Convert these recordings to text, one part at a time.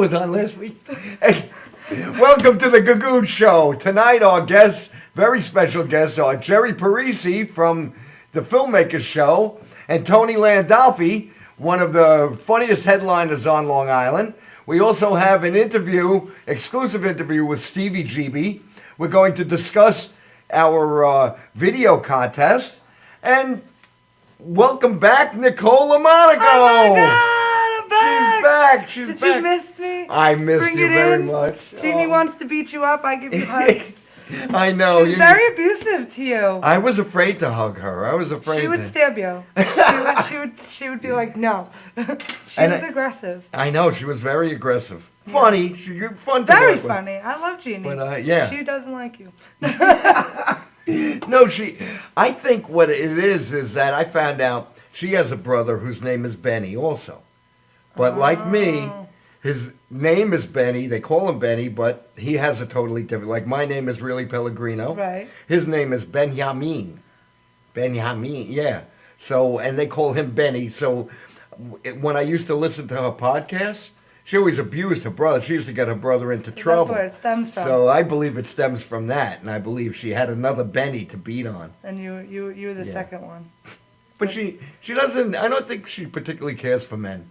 was on last week. Hey, welcome to the Gagootz Show. Tonight our guests, very special guests, are Jerry Parisi from the Filmmakers Show and Tony Landolfi, one of the funniest headliners on Long Island. We also have an exclusive interview with Stevie GB. We're going to discuss our video contest. And welcome back, Nicole Monaco. Oh my God, I'm back. She's back. Did you miss me? I missed Bring you it very in. much. Jeannie wants to beat you up. I give you hugs. I know. She's very abusive to you. I was afraid to hug her. I was afraid. She would to... stab you. She would be like, no. She was aggressive. I know. She was very aggressive. Funny. She fun to Very work with. funny. I love Jeannie. But yeah. She doesn't like you. No, I think what it is that I found out she has a brother whose name is Benny also. But like me, his name is Benny. They call him Benny, but he has a totally different. Like my name is really Pellegrino. Right. His name is Benjamin. Benjamin, yeah. So, and they call him Benny. So, when I used to listen to her podcast, she always abused her brother. She used to get her brother into trouble. That's where it stems from. So I believe it stems from that, and I believe she had another Benny to beat on. And you're the second one. But she doesn't. I don't think she particularly cares for men.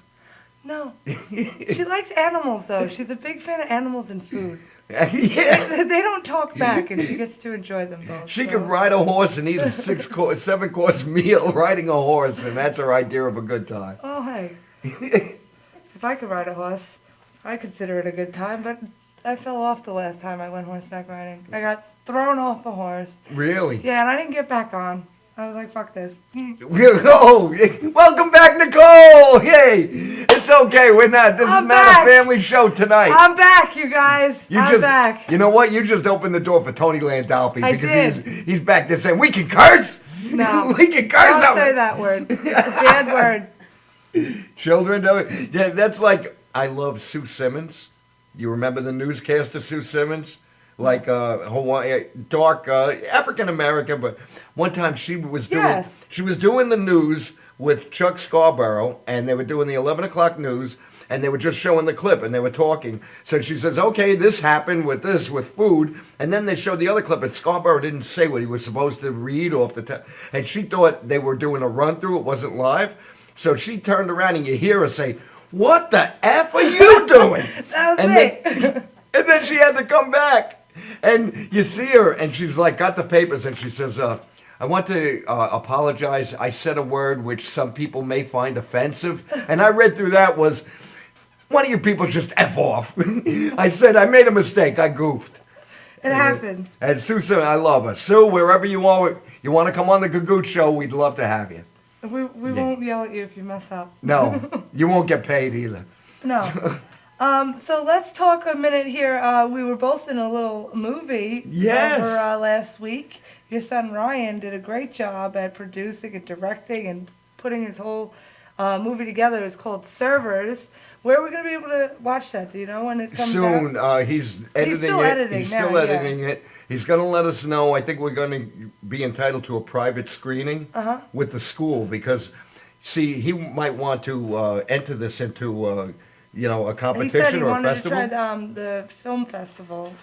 No. She likes animals, though. She's a big fan of animals and food. Yeah. They don't talk back, and she gets to enjoy them both. She could ride a horse and eat a 7-course meal riding a horse, and that's her idea of a good time. Oh, hey. If I could ride a horse, I consider it a good time, but I fell off the last time I went horseback riding. I got thrown off a horse. Really? Yeah, and I didn't get back on. I was like, fuck this. Oh, welcome back, Nicole! Yay! It's okay, we're not. This is not a family show tonight. I'm back, you guys. I'm back. You know what? You just opened the door for Tony Landolfi I because did. he's back there saying, we can curse! No. We can curse! Don't say that word. It's a bad word. Children don't. Yeah, that's like, I love Sue Simmons. You remember the newscaster Sue Simmons? Like Hawaii, dark African American, but one time she was doing the news with Chuck Scarborough, and they were doing the 11 o'clock news, and they were just showing the clip, and they were talking. So she says, okay, this happened with food, and then they showed the other clip, and Scarborough didn't say what he was supposed to read off the and she thought they were doing a run-through, it wasn't live, so she turned around, and you hear her say, what the F are you doing? That was me. And then she had to come back. And you see her, and she's like, got the papers, and she says, I want to apologize. I said a word which some people may find offensive. And I read through that was, why don't you people just F off? I said, I made a mistake. I goofed. It happens. And Sue, I love her. Sue, wherever you are, you want to come on the Gagootz Show, we'd love to have you. We won't yell at you if you mess up. No, you won't get paid either. No. So let's talk a minute here. We were both in a little movie over last week. Your son Ryan did a great job at producing and directing and putting his whole movie together. It's called Servers. Where are we going to be able to watch that? Do you know when it comes out? Soon. He's editing it. He's still editing it. He's going to let us know. I think we're going to be entitled to a private screening with the school because, see, he might want to enter this into... a competition or a festival? He said he wanted to try the film festival.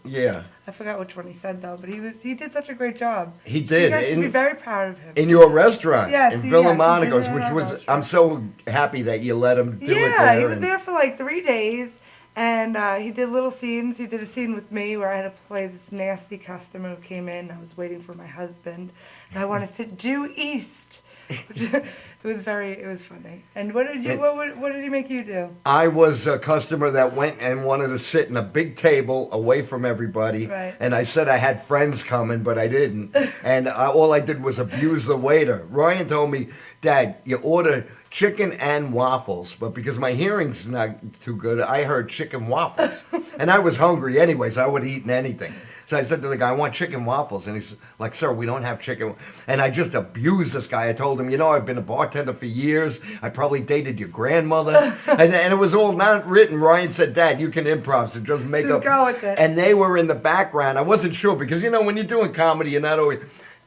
Yeah. I forgot which one he said, though, but he did such a great job. He did. You guys should be very proud of him. In your restaurant. Yes. In Villa Monaco's, which was, I'm so happy that you let him do it there. Yeah, he was there for like 3 days, and he did little scenes. He did a scene with me where I had to play this nasty customer who came in. I was waiting for my husband, and I wanted to sit due east. It was funny. And what did he make you do? I was a customer that went and wanted to sit in a big table away from everybody. Right. And I said I had friends coming, but I didn't. And all I did was abuse the waiter. Ryan told me, Dad, you order chicken and waffles. But because my hearing's not too good, I heard chicken waffles. And I was hungry anyways. I would have eaten anything. So I said to the guy, I want chicken waffles. And he's like, sir, we don't have chicken. And I just abused this guy. I told him, I've been a bartender for years. I probably dated your grandmother. and it was all not written. Ryan said, Dad, you can improv, so just make up. Just go with it. And they were in the background. I wasn't sure because, when you're doing comedy, you're not always...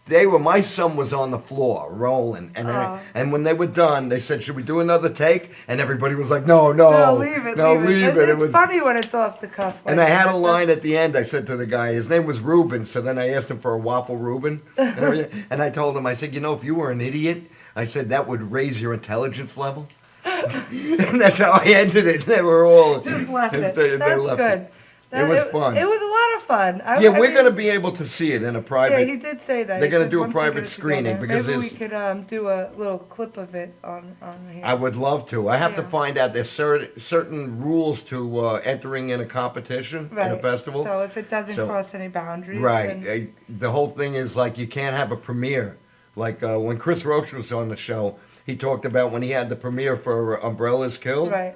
My son was on the floor rolling, and when they were done, they said, "Should we do another take?" And everybody was like, "No, leave it. It It's funny when it's off the cuff. And I had a line at the end. I said to the guy, his name was Reuben. So then I asked him for a waffle Reuben, and everything. And I told him, I said, if you were an idiot, I said that would raise your intelligence level. And that's how I ended it. They were all just left it. They That's left good. It. It was fun. It was a lot of fun. We're going to be able to see it in a private. Yeah, he did say that. They're going to do a private screening because maybe we could do a little clip of it on here. I would love to. I have to find out there's certain rules to entering in a competition in a festival. So if it doesn't cross any boundaries, right? The whole thing is like you can't have a premiere. Like when Chris Roach was on the show, he talked about when he had the premiere for Umbrellas Kill. Right.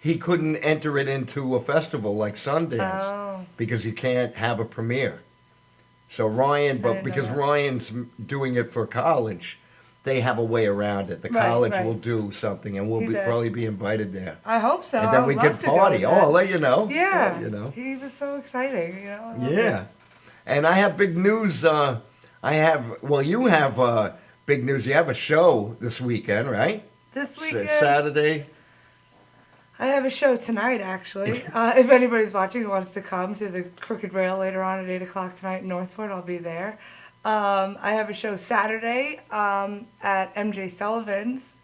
He couldn't enter it into a festival like Sundance because you can't have a premiere. So Ryan, but because Ryan's doing it for college, they have a way around it. The college will do something, and we'll probably be invited there. I hope so. And then we could party. I'll let you know. Yeah. He was so exciting. Yeah. And I have big news. You have big news. You have a show this weekend, right? This weekend. Saturday. I have a show tonight, actually. If anybody's watching who wants to come to the Crooked Rail later on at 8 o'clock tonight in Northport, I'll be there. I have a show Saturday at MJ Sullivan's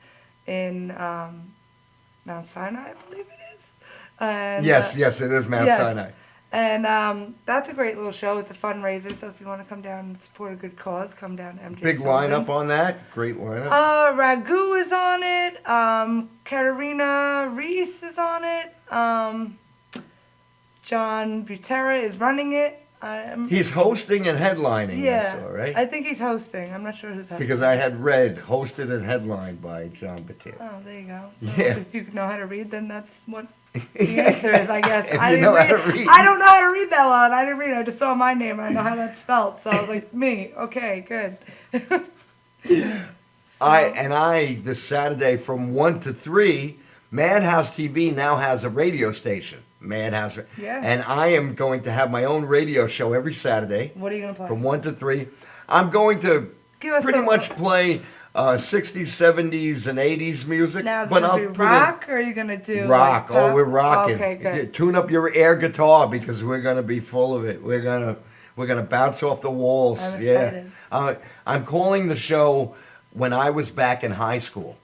in Mount Sinai, I believe it is. And, yes, it is Mount Sinai. And that's a great little show. It's a fundraiser, so if you want to come down and support a good cause, come down to MJ Big Sullivan's. lineup on that. Great lineup. Ragu is on it. Katerina Reese is on it. John Butera is running it. He's hosting and headlining. Yeah, I saw, right? I think he's hosting. I'm not sure who's hosting. Because I had read hosted and headlined by John Butera. Oh, there you go. So if you know how to read, then that's what the answer is, I guess. I don't know how to read that well, and I didn't read it. I just saw my name, and I know how that's spelled. So I was like, me. Okay, good. This Saturday from 1 to 3, Madhousetv now has a radio station. Madhouse. Yes. And I am going to have my own radio show every Saturday. What are you going to play? From 1 to 3. I'm going to pretty much play 60s, 70s, and 80s music. Now, is it going to be rock, or are you going to do rock? Like we're rocking. Okay, good. Tune up your air guitar because we're going to be full of it. We're going to bounce off the walls. I'm excited. I'm calling the show When I Was Back in High School.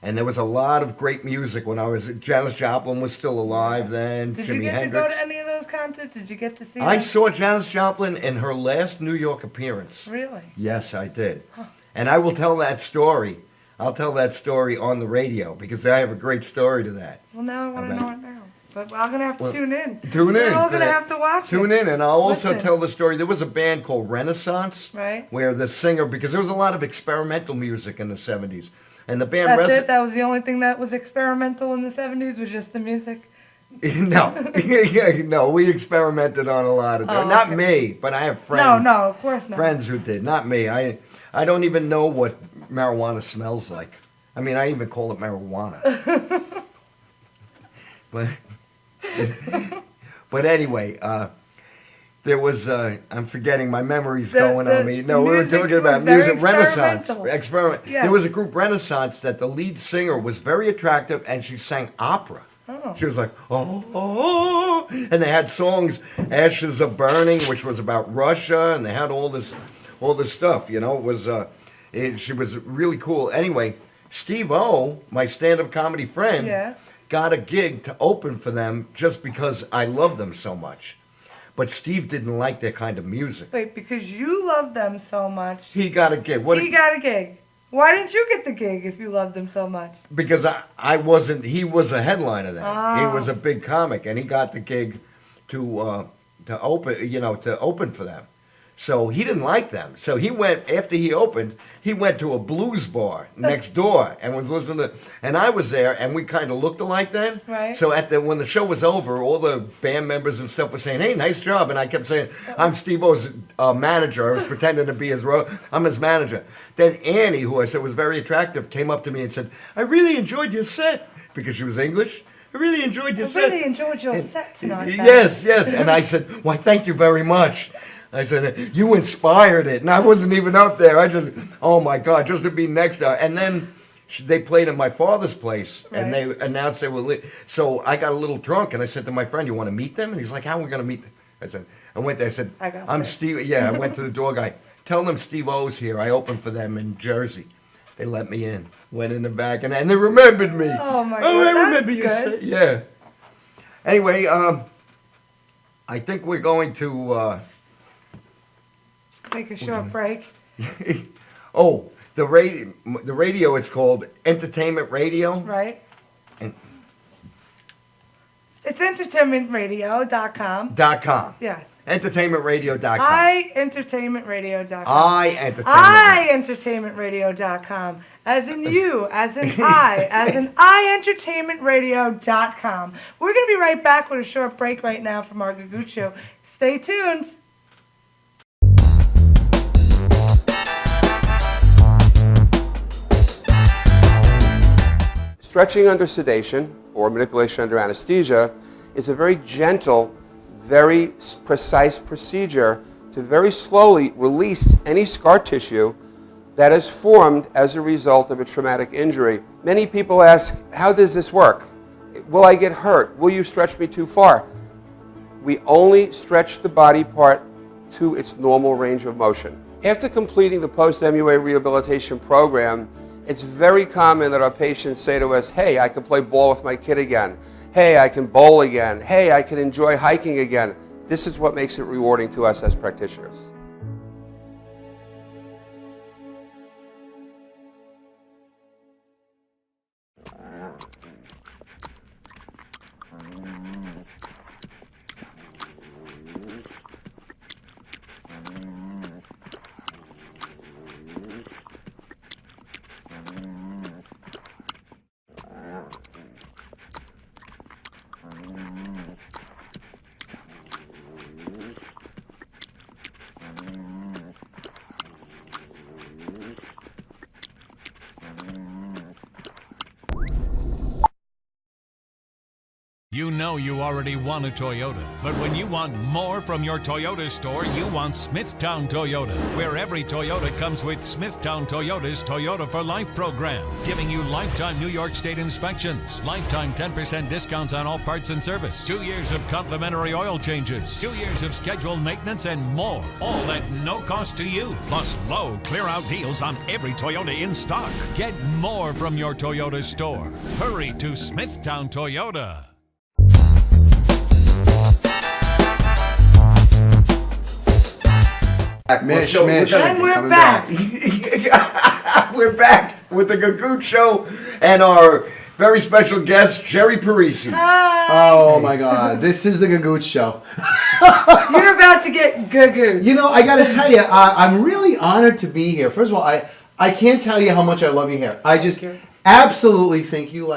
And there was a lot of great music when Janis Joplin was still alive then. Did Jimi you get Hendrix. to go to any of those concerts? Did you get to see I them? saw Janis Joplin in her last New York appearance. Really? Yes, I did. Huh. And I will tell that story. I'll tell that story on the radio because I have a great story to that. Well, now I want to know it now. But I'm going to have to tune in. Tune in. We're all going to have to watch it. Tune in, and I'll also tell the story. There was a band called Renaissance. Right. Where the singer, because there was a lot of experimental music in the 70s. And the band That's it? That was the only thing that was experimental in the 70s, was just the music? No. No, we experimented on a lot of things. Not me, but I have friends. No, of course not. Friends who did. Not me. I don't even know what marijuana smells like. I mean, I even call it marijuana. But anyway, there was, I'm forgetting, my memory's going on me. No, we were talking about music Renaissance. Experiment. Yeah. There was a group Renaissance that the lead singer was very attractive and she sang opera. Oh. She was like, oh, and they had songs, Ashes Are Burning, which was about Russia, and they had all this stuff, It was, she was really cool. Anyway, Steve O, my stand-up comedy friend, got a gig to open for them just because I love them so much. But Steve didn't like their kind of music. Wait, because you love them so much. He got a gig. He got a gig. Why didn't you get the gig if you loved them so much? Because I wasn't. He was a headliner then. Oh. He was a big comic, and he got the gig to open for them. So he didn't like them. So he went, after he opened, he went to a blues bar next door and was listening to, and I was there, and we kind of looked alike then. Right. So when the show was over, all the band members and stuff were saying, hey, nice job. And I kept saying, I'm Steve-O's manager. I was pretending to be I'm his manager. Then Annie, who I said was very attractive, came up to me and said, I really enjoyed your set, because she was English. I really enjoyed your set. I really enjoyed your set tonight. Yes. And I said, why, thank you very much. I said, you inspired it. And I wasn't even up there. I just, oh my God, just to be next to her. And then they played in my father's place, and they announced they were so I got a little drunk, and I said to my friend, you want to meet them? And he's like, how are we going to meet them? I said, I went there, I said, I'm Steve. Yeah, I went to the door guy. Tell them Steve O's here. I opened for them in Jersey. They let me in. Went in the back, and they remembered me. Oh, my God. I remember That's you. good. Yeah. Anyway, I think we're going to... Take a short break. Oh, the radio, it's called Entertainment Radio. Right. And It's entertainmentradio.com. .com. Yes. Entertainmentradio.com. ientertainmentradio.com. ientertainmentradio.com. As in you, as in I, as in ientertainmentradio.com. We're going to be right back with a short break right now from our Gagootz show. Stay tuned. Stretching under sedation, or manipulation under anesthesia, is a very gentle, very precise procedure to very slowly release any scar tissue that is formed as a result of a traumatic injury. Many people ask, how does this work? Will I get hurt? Will you stretch me too far? We only stretch the body part to its normal range of motion. After completing the post-MUA rehabilitation program, it's very common that our patients say to us, hey, I can play ball with my kid again. Hey, I can bowl again. Hey, I can enjoy hiking again. This is what makes it rewarding to us as practitioners. You know you already want a Toyota, but when you want more from your Toyota store, you want Smithtown Toyota, where every Toyota comes with Smithtown Toyota's Toyota for Life program, giving you lifetime New York State inspections, lifetime 10% discounts on all parts and service, 2 years of complimentary oil changes, 2 years of scheduled maintenance, and more, all at no cost to you, plus low clear-out deals on every Toyota in stock. Get more from your Toyota store. Hurry to Smithtown Toyota. Mish. And we're back. We're back with the Gagootz show and our very special guest, Jerry Parisi. Hi. Oh my God, this is the Gagootz show. You're about to get Gagootz. You know, I got to tell you, I'm really honored to be here. First of all, I can't tell you how much I love your hair. I just absolutely think you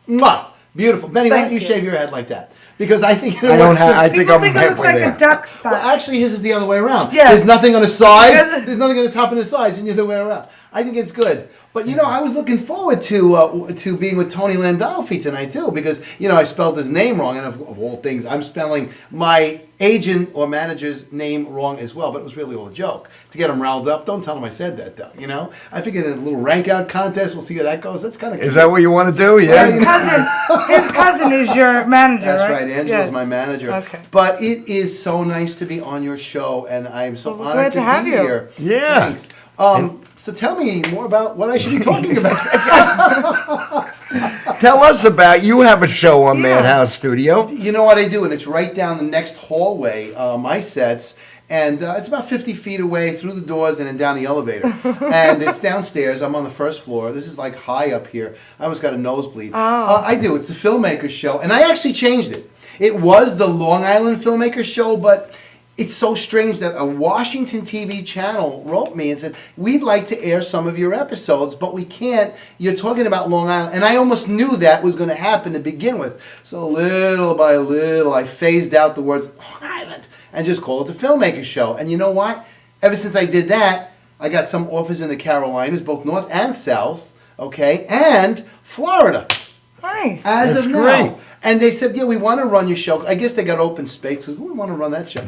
mwah, beautiful. Benny, why don't you shave your head like that? Because I think I don't have. I think People I'm think it looks halfway like there. a duck spot. Well, actually, his is the other way around. Yeah. There's nothing on the sides. Yeah. There's nothing on the top and the sides, and the other way around. I think it's good. But you know, I was looking forward to being with Tony Landolfi tonight too, because you know I spelled his name wrong, and of all things, I'm spelling my agent or manager's name wrong as well. But it was really all a joke to get him riled up. Don't tell him I said that though. You know, I figured in a little rank out contest, we'll see how that goes. That's kind of Is that what you want to do? Yeah. His cousin is your manager, That's right? right. Angela's Yes. my manager. Okay. But it is so nice to be on your show, and I'm so Well, we're honored glad to have be you. here. Yeah. Thanks. So tell me more about what I should be talking about. Tell us about, you have a show on Yeah. Madhouse Studio. You know what I do, and it's right down the next hallway, my sets, and it's about 50 feet away through the doors and then down the elevator. And it's downstairs. I'm on the first floor. This is like high up here. I almost got a nosebleed. I do. It's a filmmaker show, and I actually changed it. It was the Long Island Filmmaker Show, but it's so strange that a Washington TV channel wrote me and said, we'd like to air some of your episodes, but we can't. You're talking about Long Island. And I almost knew that was going to happen to begin with. So little by little, I phased out the words Long Island and just called it the Filmmaker Show. And you know what? Ever since I did that, I got some offers in the Carolinas, both North and South, okay, and Florida. Nice. As That's of great. now. And they said, yeah, we want to run your show. I guess they got open space because we want to run that show.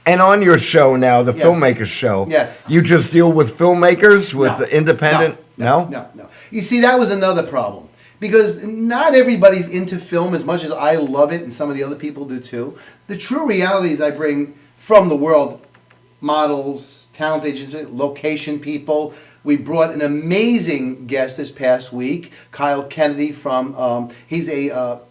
And on your show now, the Yeah. Filmmakers Show, Yes. you just deal with filmmakers, with No. the independent? No? No. You see, that was another problem. Because not everybody's into film as much as I love it, and some of the other people do too. The true reality is I bring from the world models, talent agencies, location people. We brought an amazing guest this past week, Kyle Kennedy from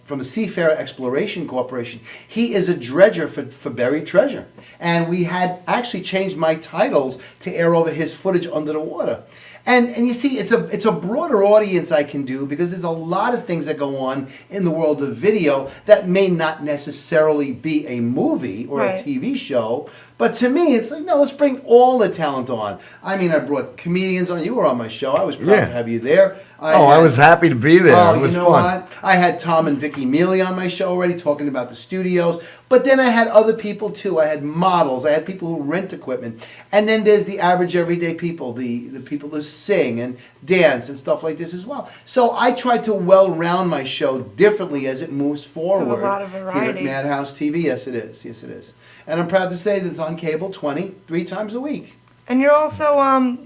from the Seafarer Exploration Corporation. He is a dredger for buried treasure, and we had actually changed my titles to air over his footage under the water. And you see, it's a broader audience I can do because there's a lot of things that go on in the world of video that may not necessarily be a movie or a Right. TV show. But to me, it's like, no, let's bring all the talent on. I mean, I brought comedians on. You were on my show. I was proud Yeah. to have you there. I was happy to be there. Oh, It was you know fun. what? I had Tom and Vicky Mealy on my show already talking about the studios. But then I had other people too. I had models. I had people who rent equipment. And then there's the average everyday people, the people who sing and dance and stuff like this as well. So I tried to well-round my show differently as it moves forward. lot of Here at variety. Madhouse TV. Yes, it is. Yes, it is. And I'm proud to say that it's on cable 23 times a week. And you're also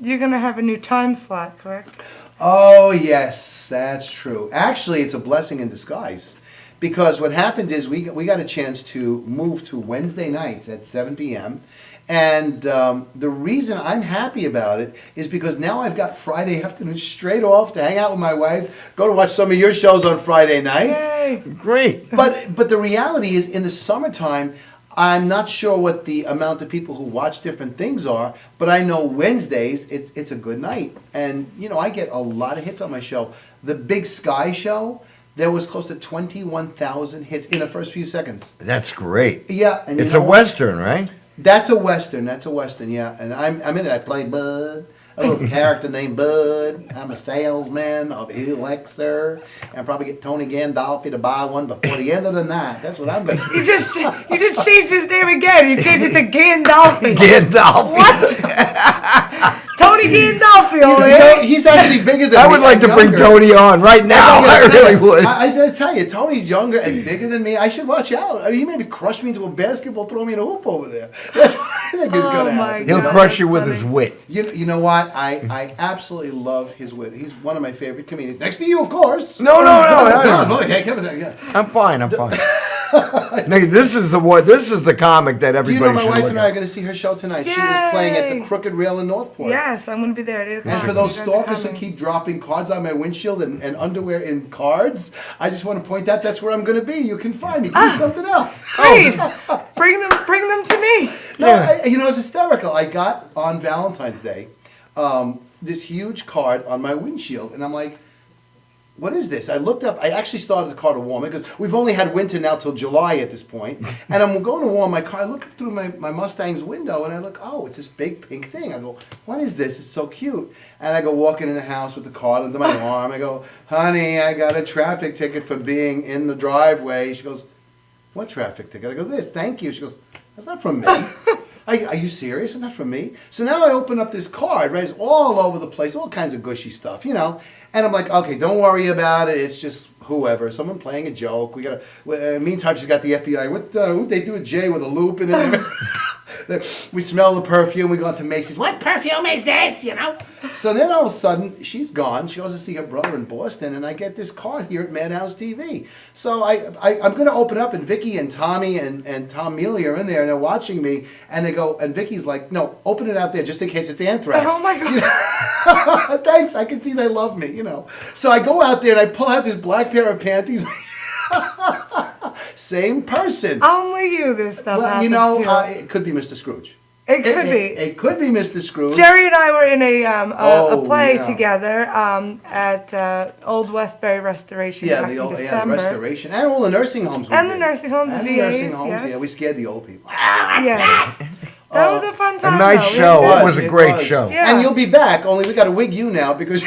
you're gonna have a new time slot, correct? Oh, yes, that's true. Actually, it's a blessing in disguise. Because what happened is we got a chance to move to Wednesday nights at 7 p.m. And the reason I'm happy about it is because now I've got Friday afternoon straight off to hang out with my wife, go to watch some of your shows on Friday nights. Yay! Great. But the reality is, in the summertime, I'm not sure what the amount of people who watch different things are, but I know Wednesdays it's a good night, and you know I get a lot of hits on my show. The Big Sky Show, there was close to 21,000 hits in the first few seconds. That's great. Yeah, and you It's know a what? Western, right? That's a western. That's a western. Yeah, and I'm in it. I play Bud, a little character named Bud. I'm a salesman of Elixir, and probably get Tony Gandolfi to buy one before the end of the night. That's what I'm gonna do. You just changed his name again. You changed it to Gandolfi. Gandalf. What? Tony Gandolfi over You know, here. he's actually bigger than me. I would like to I'm bring younger. Tony on right now. I really would. I gotta tell you, Tony's younger and bigger than me. I should watch out. I mean, he maybe crush me into a basketball, throw me in a hoop over there. That's what I think is Oh, gonna my happen. He'll God, crush that's you with funny. his wit. You know what? I absolutely love his wit. He's one of my favorite comedians. Next to you, of course. No. Okay, Kevin, yeah. I'm fine. Now, this is the comic that Do you everybody know my should wife look and I are at. going to see her show tonight? She was playing at the Yay. Crooked Rail in Northport. Yes, I'm gonna be there at 8 o'clock. And for those You guys are stalkers who coming. keep dropping cards on my windshield and underwear in cards, I just want to point out that's where I'm going to be. You can find me. Give me something else. Great. Bring them to me. No, Yeah. you know, it's hysterical. I got on Valentine's Day this huge card on my windshield, and I'm like, what is this? I looked up. I actually started the car to warm it because we've only had winter now till July at this point. And I'm going to warm my car. I look through my Mustang's window and I look, oh, it's this big pink thing. I go, what is this? It's so cute. And I go walking in the house with the card under my arm. I go, honey, I got a traffic ticket for being in the driveway. She goes, what traffic ticket? I go, this, thank you. She goes, that's not from me. Are you serious? It's not from me. So now I open up this card, right? It's all over the place, all kinds of gushy stuff, you know. And I'm like, okay, don't worry about it. It's just whoever, someone playing a joke. We got. Meantime, she's got the FBI. What they do a J with a loop in it. We smell the perfume. We go into Macy's. What perfume is this? You know. So then all of a sudden she's gone. She goes to see her brother in Boston, and I get this card here at Madhouse TV. So I'm going to open up, and Vicky and Tommy and Tom Mealy are in there, and they're watching me, and they go, and Vicky's like, no, open it out there just in case it's anthrax. Oh my God. Thanks. I can see they love me, you know. So I go out there and I pull out this black pair of panties. Same person. Only you this stuff Well, happens you know, to. it could be Mr. Scrooge. It could be. It could be Mr. Scrooge. Jerry and I were in a Oh, play yeah. together at Old Westbury Restoration Yeah, back the in old December. restoration, and all the nursing homes. We And the did. nursing homes, the and VAs, nursing homes. yes. Yeah, we scared the old people. Yeah. That was a fun time. nice though. show. Really It good. was a great show. Yeah. And you'll be back. Only we got to wig you now because.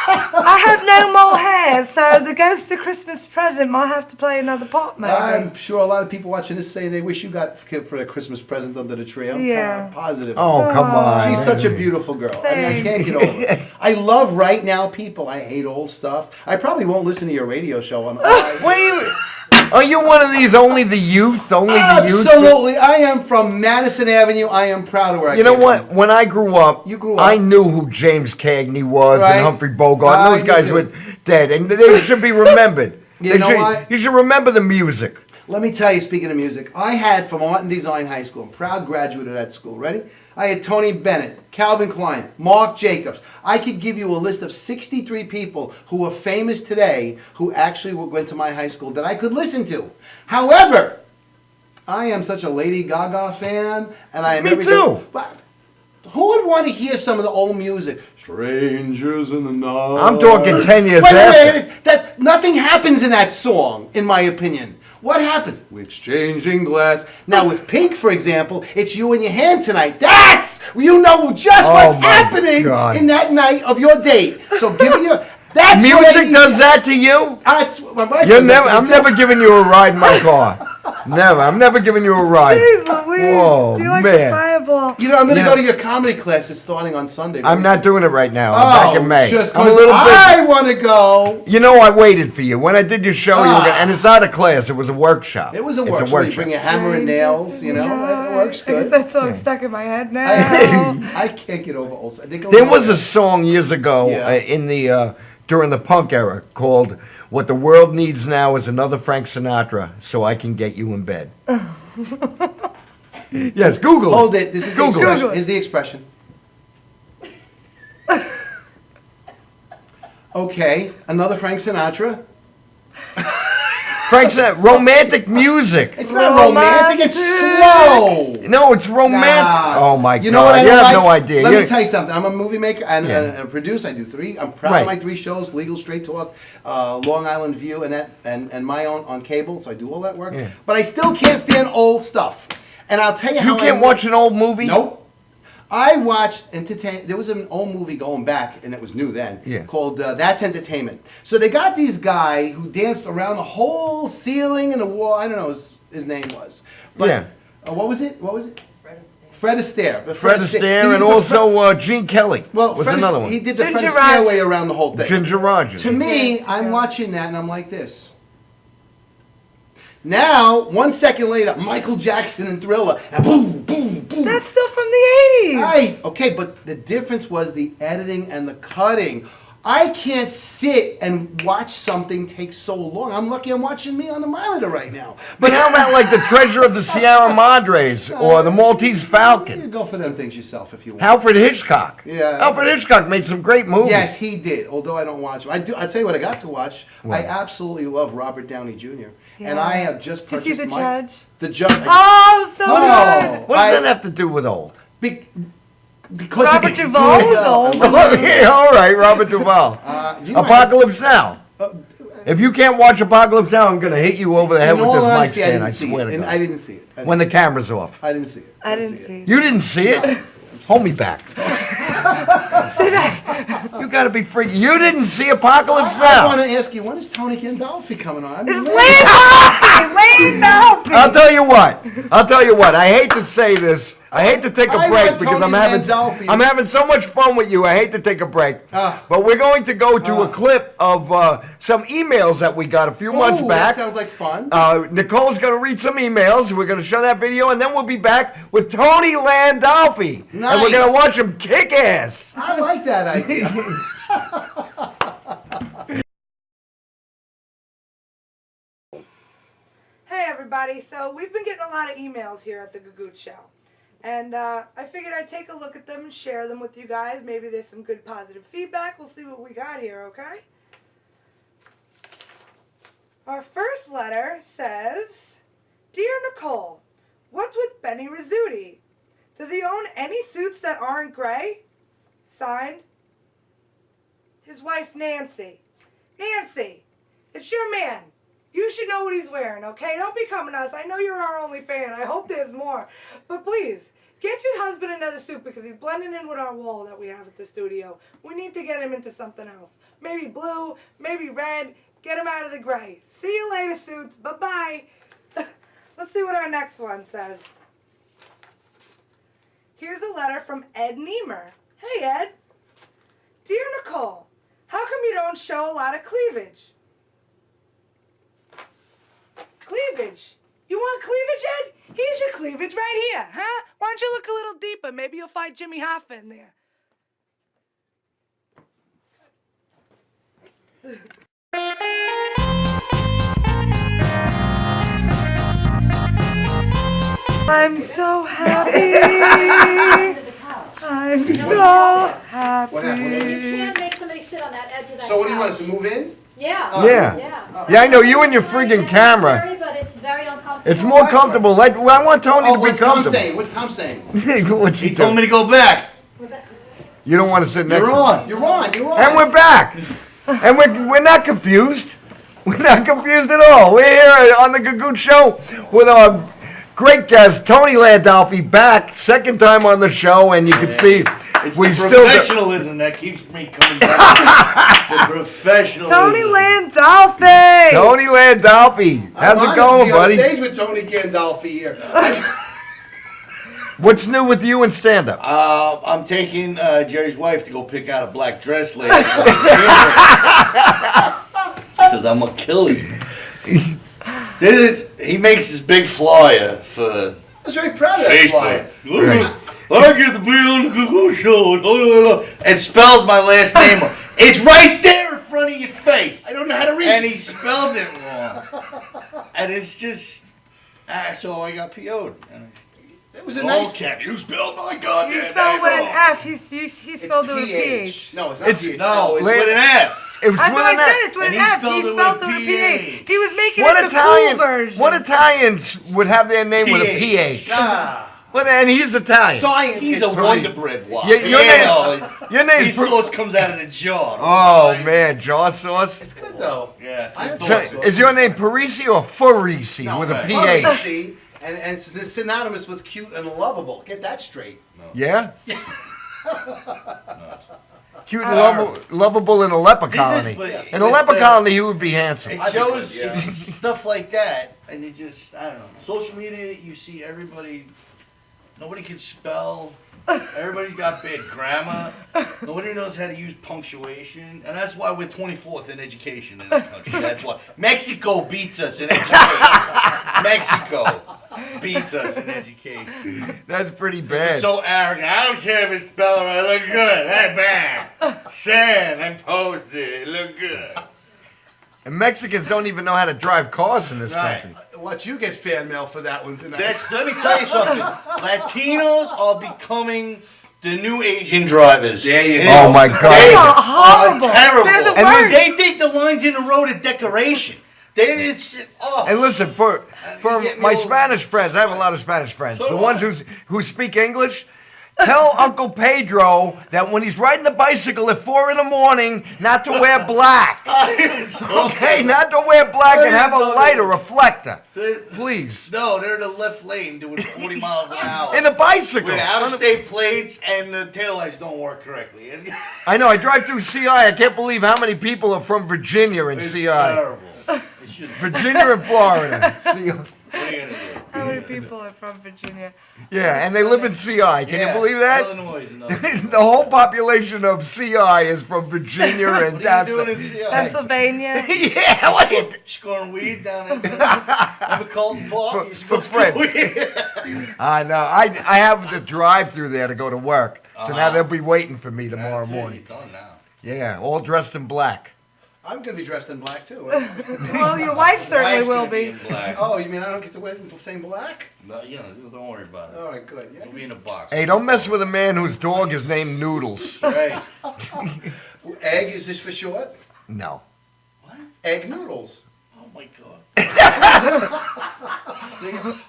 I have no more hair, so the Ghost of Christmas Present might have to play another part, maybe. I'm sure a lot of people watching this say they wish you got for a Christmas present under the tree. I'm Yeah. positive. Oh, come on. She's such a beautiful girl. I mean, I can't get over it. I love right now people. I hate old stuff. I probably won't listen to your radio show. Are you one of these only the youth? Only the youth? Absolutely. I am from Madison Avenue. I am proud of where I You know came what? from. When I grew up, You grew up. I knew who James Cagney was Right. and Humphrey Bogart. And I those guys do were too. dead, and they should be remembered. You know what? You should remember the music. Let me tell you, speaking of music, I had from Art and Design High School, I'm a proud graduate of that school. Ready? I had Tony Bennett, Calvin Klein, Marc Jacobs. I could give you a list of 63 people who are famous today who actually went to my high school that I could listen to. However, I am such a Lady Gaga fan, and I am Me everything. too. But who would want to hear some of the old music? Strangers in the night. I'm talking 10 years Wait, after. nothing happens in that song, in my opinion. What happened? We're exchanging glass. Now with Pink, for example, it's you in your hand tonight. You know just what's my happening God. in that night of your date. So give me your. That's what Music I- does that to you? That's my wife You're does that never. to me I'm too. never giving you a ride in my car. Never. I'm never giving you a ride. Jeez Louise, Whoa, you like man. the fireball. You know, I'm going to Yeah. go to your comedy class. It's starting on Sunday. I'm not doing it right now. I'm Oh, back in May. just I'm a 'cause little busy. I want to go. You know, I waited for you. When I did your show, you were Ah. gonna, and it's not a class, it was a workshop. It was a It's workshop. You bring a hammer and nails, you know. It works I get good. that song stuck in my head now. I can't get over old. There was a song years ago Yeah. in the during the punk era called "What the World Needs Now Is Another Frank Sinatra, So I Can Get You in Bed." Yes, Google it. Hold it. This is the Google expression. it. Here's the expression. Okay, another Frank Sinatra. Frank Sinatra, romantic music. It's not romantic. It's slow. No, it's romantic. Nah. Oh my You God! know what I you don't have like? no idea. Let You- me tell you something. I'm a movie maker and, Yeah. and a producer. I do three. I'm proud Right. of my three shows: Legal, Straight Talk, Long Island View, and my own on cable. So I do all that work. Yeah. But I still can't stand old stuff. And I'll tell you how You can't watch an old movie. Nope. I watched There was an old movie going back, and it was new then, Yeah. called That's Entertainment. So they got these guy who danced around the whole ceiling and the wall. I don't know what his name was. But, Yeah. What was it? Fred Astaire. But Fred He Astaire was and the also Gene Kelly well, was Fred another Astaire- one. He did the Fred Ginger Astaire Rogers. way around the whole thing. Ginger Rogers. To me, Yes, I'm yeah. watching that and I'm like this. Now, 1 second later, Michael Jackson and Thriller, and boom, boom, boom. That's still from the 80s. Right. Okay, but the difference was the editing and the cutting. I can't sit and watch something take so long. I'm lucky I'm watching me on the monitor right now. But how about like the Treasure of the Sierra Madres or the Maltese You Falcon? go for them things yourself if you want. Alfred Hitchcock. Yeah. Alfred Hitchcock made some great movies. Yes, he did. Although I don't watch them. I'll tell you what I got to watch. I absolutely love Robert Downey Jr. And Yeah. I have just Did you purchased see The my Judge? The Judge. Oh, so Oh. good. What does I- that have to do with old? Because Robert it's Duvall good. was old. Yeah, all right, Robert Duvall. You know, Apocalypse Now. If you can't watch Apocalypse Now, I'm going to hit you over the head in with all this mic honesty, stand. I didn't see swear it. to And God. I didn't see it. When the camera's off. I didn't see it. I didn't see it. You didn't see it? Hold me back. Stay back. You got to be freaking. You didn't see Apocalypse I want Now. to ask you, when is Tony Gandolfi coming on? I mean, It's Lane Dolphy. I'll tell you what. I hate to say this. I hate to take a I break want because Tony Gandolfi. I'm having so much fun with you. I hate to take a break. But we're going to go to a clip of some emails that we got a few months Ooh, back. That sounds like fun. Nicole's going to read some emails. We're going to show that video, and then we'll be back with Tony Landolfi. And we're Nice. going to watch him kick ass. I like that idea. Hey everybody, so we've been getting a lot of emails here at the Gagootz Show. And I figured I'd take a look at them and share them with you guys. Maybe there's some good positive feedback. We'll see what we got here, okay? Our first letter says, Dear Nicole, what's with Benny Rizzuti? Does he own any suits that aren't gray? Signed, his wife Nancy. Nancy, it's your man. You should know what he's wearing, okay? Don't be coming to us. I know you're our only fan. I hope there's more. But please, get your husband another suit because he's blending in with our wall that we have at the studio. We need to get him into something else. Maybe blue, maybe red. Get him out of the gray. See you later, suits. Bye-bye. Let's see what our next one says. Here's a letter from Ed Niemer. Hey, Ed. Dear Nicole, how come you don't show a lot of cleavage? Cleavage. You want cleavage, Ed? Here's your cleavage right here, huh? Why don't you look a little deeper? Maybe you'll find Jimmy Hoffa in there. I'm so happy. I'm so happy. What happened? You can't make somebody sit on that edge of that So what do you want couch. us to move in? Yeah. Yeah. Yeah. Yeah, I know you and your friggin' camera. Sorry, but it's very uncomfortable. It's more comfortable. Like, well, I want Tony Oh, to be what's Tom comfortable. saying? What's Tom saying? What's he He told me doing? to go back. You don't want to sit next You're to on. You're on. You're on. And we're back. And we're not confused. We're not confused at all. We're here on the Gagootz Show with our great guest, Tony Landolfi, back, second time on the show, and you can see It's we the still... professionalism that keeps me coming back. The professionalism. Tony Landolfi. Tony Landolfi. How's I'm it going, honored to be buddy? on stage with Tony Gandolfi here. What's new with you and stand-up? I'm taking Jerry's wife to go pick out a black dress later. Because I'm gonna kill him. He makes this big flyer for I was very proud of that flyer. Facebook. I get to be on the Gagootz Show. It spells my last name. It's right there in front of your face. I don't know how to read. And he spelled it wrong. And it's just, so I got PO'd. It was a nice. Cap. You spelled my goddamn You spelled name with an wrong. F. He It's spelled it with a PH. No, it's not It's- PH. No, it's Land- with an F. It was That's with what I an said. F. It's with And an he F. spelled He it spelled with it with a PH. PH. He was making What it the cool version. What Italians would have their name with a PH? Ah, And he's Italian. scientist. He's a right? Wonder Bread walk. Yeah, your name- your name's His Bru- sauce comes out of the jar. Oh, man, jaw sauce. It's good though. Yeah. I have So, sauce. is your name Parisi or Farisi No, with a right. PH? See, and it's synonymous with cute and lovable. Get that straight. Yeah? Cute and lovable in a leper colony. In a leper colony, he would be handsome. It shows Yeah. it's stuff like that, and you just, I don't know. Social media, you see everybody, nobody can spell. Everybody's got bad grammar. Nobody knows how to use punctuation. And that's why we're 24th in education in this country. That's why. Mexico beats us in education. Mexico beats us in education. That's pretty We're bad. so arrogant. I don't care if it's spelled right. I look good. Hey, bam. Sand and posted. It look good. And Mexicans don't even know how to drive cars in this Right. country. Watch you get fan mail for that one tonight. Let me tell you something. Latinos are becoming the new Asian drivers. There you It go. Oh, is- my They God. are horrible. terrible. They're the And worst. They think the lines in the road are decoration. It's And listen, for You get me my over- Spanish friends, I have a lot of Spanish friends. So The do ones I. who speak English, tell Uncle Pedro that when he's riding the bicycle at 4 a.m, not to wear black. Okay, not to wear black and have a light or reflector. Please. No, they're in the left lane doing 40 miles an hour. In a bicycle. with out-of-state plates and the taillights don't work correctly. I know, I drive through CI. I can't believe how many people are from Virginia in It's CI. terrible. It shouldn't- Virginia and Florida. CI. What are you gonna do? How many people are from Virginia? Yeah, and they live in CI. Can Yeah, you believe that? Illinois is another. The whole population of CI is from Virginia and What are you down doing in south. CI? Pennsylvania. Yeah, what you Scoring weed down in McCulton Park? You for supposed to friends. weed. I know. I have to drive through there to go to work. So now they'll be waiting for me tomorrow That's it, morning. you're done now. Yeah, all dressed in black. I'm gonna be dressed in black too. Well, your wife certainly Wife's will gonna be. in black. Oh, you mean I don't get to wear the same black? No, you know, don't worry about it. All right, good. Yeah. We'll be in a box. Hey, don't mess with a man whose dog is named Noodles. Right. Egg is this for short? No. Egg noodles. Oh my God.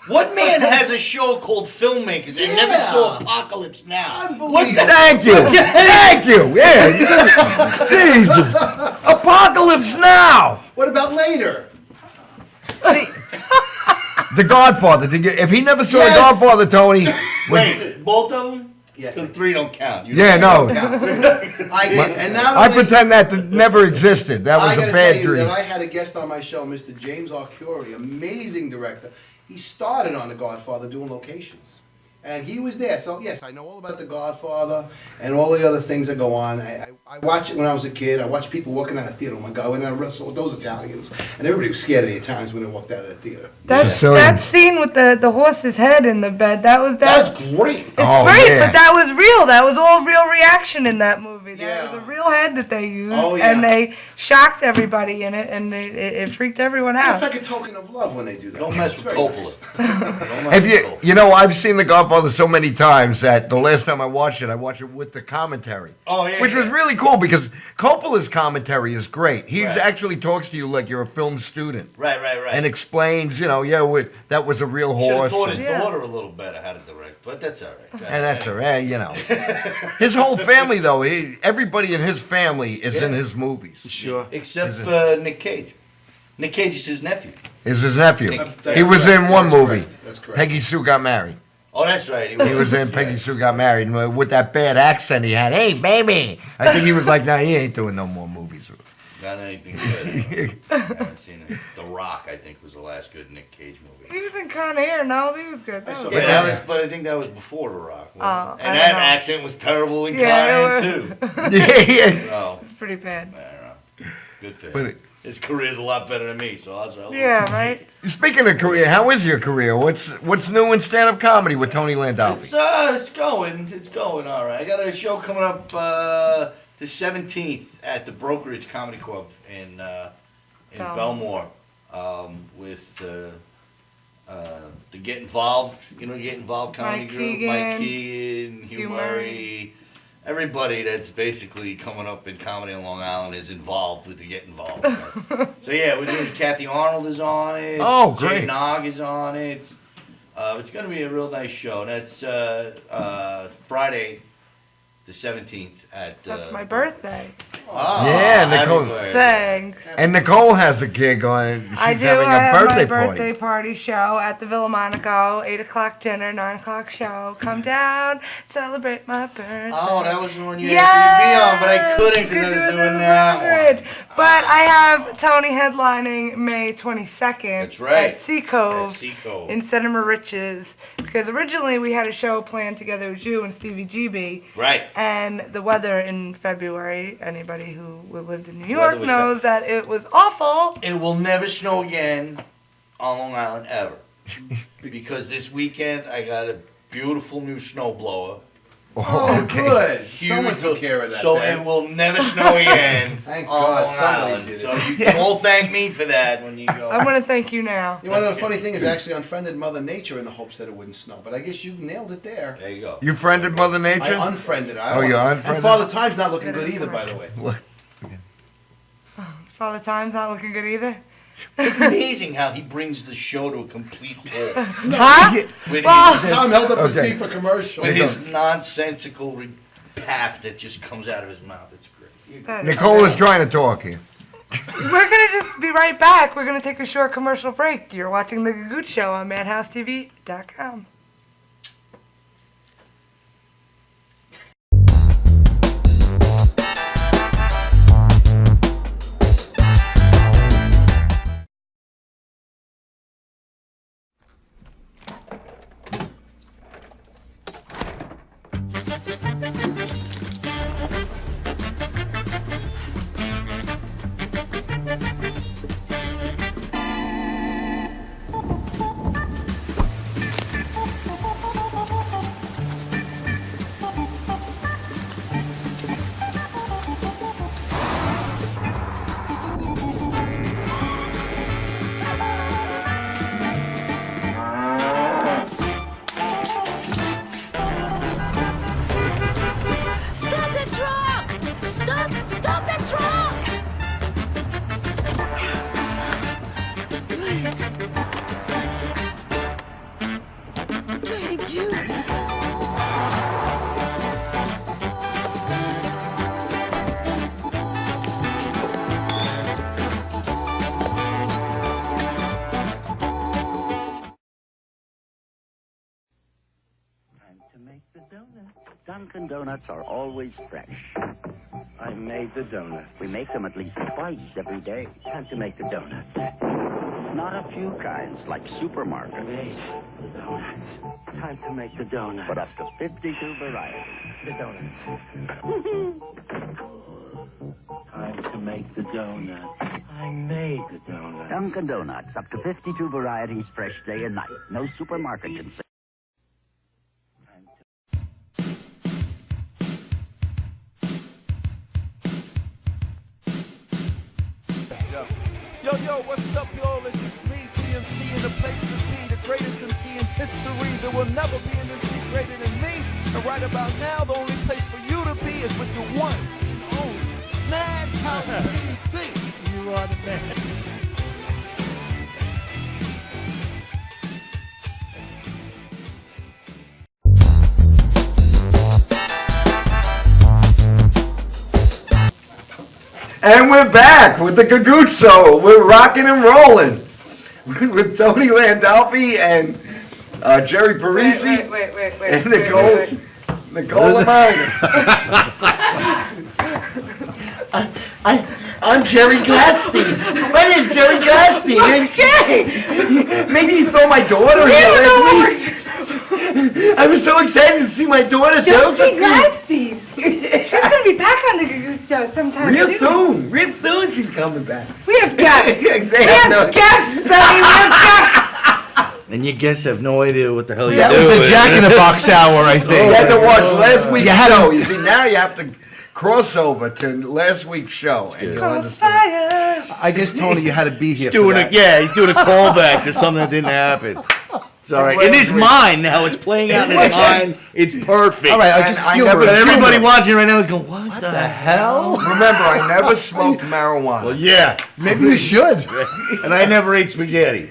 What man has a show called Filmmakers and never Yeah. saw Apocalypse Now? Unbelievable. Thank you. Thank you. Yeah. Jesus. Apocalypse Now. What about later? See, The Godfather. If he never saw Yes. The Godfather, Tony. Wait, both of them? Yes. Because 3 don't count. You Yeah, don't no. I did, and not I only, pretend that never existed. That I was a gotta bad tell you dream. that I had a guest on my show, Mr. James Arcuri, amazing director. He started on The Godfather doing locations. And he was there. So, yes, I know all about The Godfather and all the other things that go on. I watched it when I was a kid. I watched people walking out of the theater. Oh, my God, when I wrestled with those Italians. And everybody was scared of the Italians when they walked out of the theater. That scene with the horse's head in the bed, That's great. It's Oh, great, yeah. but that was real. That was all real reaction in that movie. That Yeah. was a real head that they used, Oh, yeah. and they shocked everybody in it, and it freaked everyone out. It's like a token of love when they do that. Don't mess It's with very Coppola. nice. If you know, I've seen The Godfather so many times that the last time I watched it with the commentary. Oh, yeah, Which was yeah. really cool because Coppola's commentary is great. He Right. actually talks to you like you're a film student. Right. And explains, that was a real Should have horse. taught his Yeah. daughter a little better how to direct, but that's all right. And that's all right, His whole family, though, everybody in his family is in Yeah. his movies. Sure. Except for Nick Cage. Nick Cage is his nephew. Is his nephew. That's He was correct. in one That's movie. correct. That's correct. Peggy Sue Got Married. Oh, that's right. He was in Peggy Sue Got Married and with that bad accent he had. Hey, baby. I think he was like, nah, he ain't doing no more movies. Not anything good. I haven't seen it. The Rock, I think, was the last good Nick Cage movie. He was in Con Air. No, he was good. That saw was Yeah, good. that was, but I think that was before The Rock. Oh, I And don't that know. accent was terrible in Yeah, Con it Air, too. Yeah. No, It's pretty bad. I don't know. Good for But him. it- His career's a lot better than me, so I'll say. Yeah, right? Speaking of career, how is your career? What's new in stand-up comedy with Tony Landolfi? It's going all right. I got a show coming up the 17th at the Brokerage Comedy Club in Belmore with the Get Involved, Get Involved comedy Mike group, Keegan, Mike Keegan, Hugh Hugh Murray. Everybody that's basically coming up in comedy on Long Island is involved with the Get Involved. So yeah, we're doing Kathy Arnold is on it. Oh, Jay great. Nog is on it. It's going to be a real nice show. That's Friday, the 17th at. That's my birthday. Oh, Yeah, happy Nicole. birthday. Thanks. And Nicole has a gig on. She's I do. having I a have birthday my birthday party. party show at the Villa Monaco. 8 o'clock dinner, 9 o'clock show. Come down, celebrate my birthday. Oh, that was the one you asked me to be on, but I couldn't because I was doing that one. But I have Tony headlining May 22nd That's right. at Sea Cove At Sea Cove. in Cinema Riches. Because originally we had a show planned together with you and Stevie GB. Right. And the weather in February, anybody who lived in New Weather York was knows that it was awful. It will never snow again on Long Island ever. Because this weekend I got a beautiful new snowblower. Oh, good. Someone Huge- took care of that. So then. it will never snow again Thank on God Long somebody Island. did it. So you can all thank me for that when you go. I'm going to thank you now. You know, the funny thing is, I actually unfriended Mother Nature in the hopes that it wouldn't snow. But I guess you nailed it there. There you go. You friended Mother Nature? I unfriended her. I Oh, don't you want- unfriended? And Father Time's not looking good either, by the way. Father Time's not looking good either. It's amazing how he brings the show to a complete halt. Huh? With Well- his, Tom held up the Okay. seat for commercial. with his nonsensical pap that just comes out of his mouth. It's great. That is Nicole great. is trying to talk here. We're going to just be right back. We're going to take a short commercial break. You're watching The Gagootz Show on MadhouseTV.com. Stop the truck! Stop the truck! Thank you. Time to make the donuts. Dunkin' Donuts are always fresh. I made the donuts. We make them at least twice every day. Time to make the donuts. Not a few kinds, like supermarkets. Wait, donuts. Time to make the donuts. But up to 52 varieties. The donuts. Time to make the donuts. I made the donuts. Dunkin' Donuts, up to 52 varieties, fresh day and night. No supermarket can say. Yo, what's up, y'all? This is me, DMC, in the place to be, the greatest MC in history. There will never be an MC greater than me. And right about now, the only place for you to be is with the one and only Madhousetv. You are the man. And we're back with the Gagootz Show. We're rocking and rolling with Tony Landolfi and Jerry Parisi Wait. and Nicole Lamagna. I'm Jerry Gladstein. My name's Jerry Gladstein. Okay. Maybe you saw my daughter last week. I was so excited to see my daughter. Josie Gladstein. She's gonna be back on the Gagootz Show sometime soon. Real soon she's coming back. We have guests. They we have guests, baby. We have guests. And you guests have no idea what the hell you're That doing. was the Jack in the Box hour, I think. You had to watch last week's show. You see, now you have to cross over to last week's show. And you'll understand. I guess, Tony, you had to be here He's doing for that. he's doing a callback to something that didn't happen. It's all right. In his mind, now it's playing out in his mind. It's perfect. All right, I just I feel never- But everybody watching right now is going, what the hell? Remember, I never smoked marijuana. Well, yeah. Maybe you should. And I never ate spaghetti.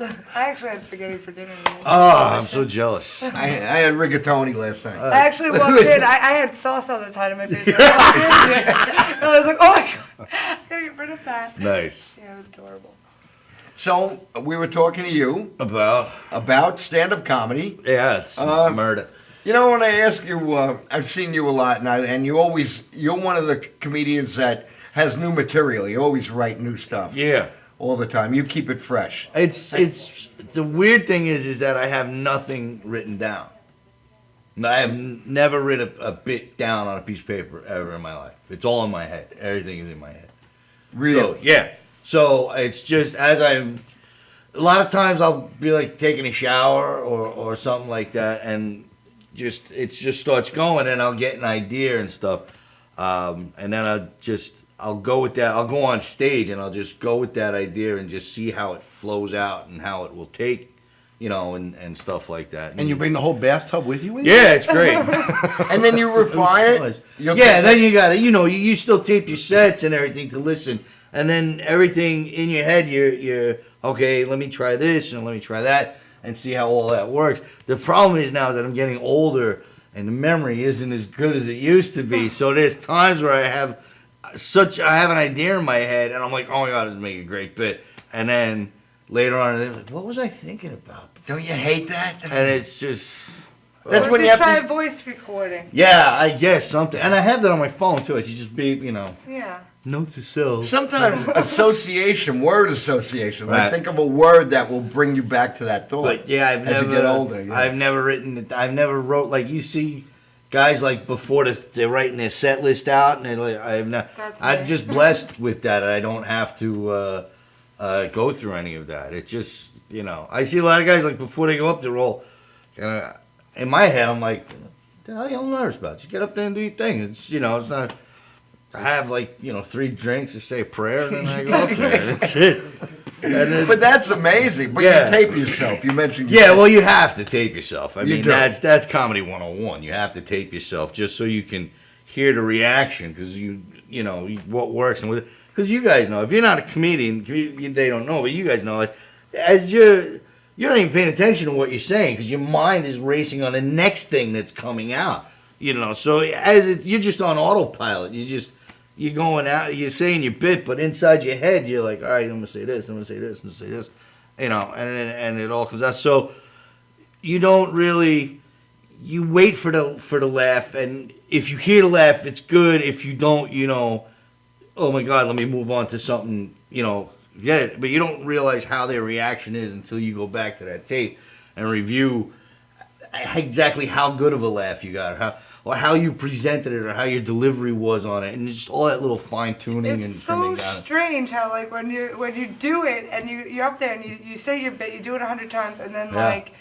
I actually had spaghetti for dinner. Oh, I'm so jealous. I had rigatoni last night. I actually walked in. I had sauce on the side of my face. When I walked in, and I was like, oh my god, I gotta get rid of that. Nice. Yeah, it was adorable. So, we were talking to you About? stand-up comedy. Yeah, it's murder. You know, when I ask you, I've seen you a lot, and you're one of the comedians that has new material. You always write new stuff. Yeah. All the time. You keep it fresh. It's the weird thing is that I have nothing written down. I have never written a bit down on a piece of paper ever in my life. It's all in my head. Everything is in my head. Really? So, yeah. So it's just a lot of times I'll be like taking a shower or something like that, and it just starts going, and I'll get an idea and stuff, and then I'll go with that. I'll go on stage and I'll just go with that idea and just see how it flows out and how it will take, and stuff like that. And you bring the whole bathtub with you? Yeah, it's great. And then you refine it. Yeah, then you got to, you still tape your sets and everything to listen. And then everything in your head, you're okay, let me try this and let me try that and see how all that works. The problem is now is that I'm getting older and the memory isn't as good as it used to be. So there's times where I have an idea in my head and I'm like, oh my God, this is making a great bit. And then later on, I'm like, what was I thinking about? Don't you hate that? And it's just... That's What when if you have try to... voice recording? Yeah, I guess something. And I have that on my phone too. It's just beep, Yeah. note to self. Sometimes word association. Like Right. think of a word that will bring you back to that thought. But yeah, as you get older. Yeah. I've never written it. I've never wrote like you see guys like before they're writing their set list out, and they're like, I'm just blessed with that. I don't have to go through any of that. It's just I see a lot of guys like before they go up, they're all in my head. I'm like, what the hell are you all nervous about? Just get up there and do your thing. It's it's not. I have 3 drinks to say a prayer, and then I go up there. That's it. But that's amazing. But Yeah. you tape yourself. You mentioned Yeah, well, you have to tape yourself. I mean, do. that's comedy 101. You have to tape yourself just so you can hear the reaction, because what works and because you guys know if you're not a comedian, they don't know, but you guys know as you're not even paying attention to what you're saying because your mind is racing on the next thing that's coming out. So you're just on autopilot. You're going out, you're saying your bit, but inside your head, you're like, all right, I'm going to say this, I'm going to say this, I'm going to say this, and it all comes out. So you don't really, you wait for the laugh, and if you hear the laugh, it's good. If you don't, oh my God, let me move on to something, get it. But you don't realize how their reaction is until you go back to that tape and review exactly how good of a laugh you got, or how you presented it, or how your delivery was on it, and just all that little fine tuning and It's so trimming down. strange how like when you do it and you're up there and you say your bit, you do it 100 times, and then like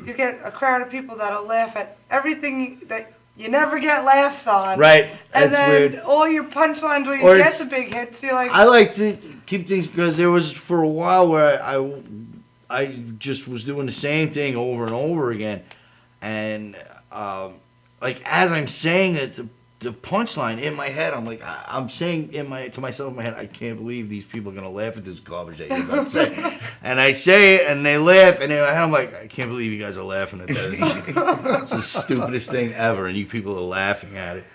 you get a crowd of people that'll laugh at everything that you never get laughs on. Right. And That's then weird. all your punchlines where Or you get it's- the big hits, you're like. I like to keep things, because there was for a while where I just was doing the same thing over and over again, and like as I'm saying it, the punchline in my head, I'm like, I'm saying to myself in my head, I can't believe these people are gonna laugh at this garbage that you're about to say, and I say it and they laugh, and in my head I'm like, I can't believe you guys are laughing at that. It's the stupidest thing ever, and you people are laughing at it.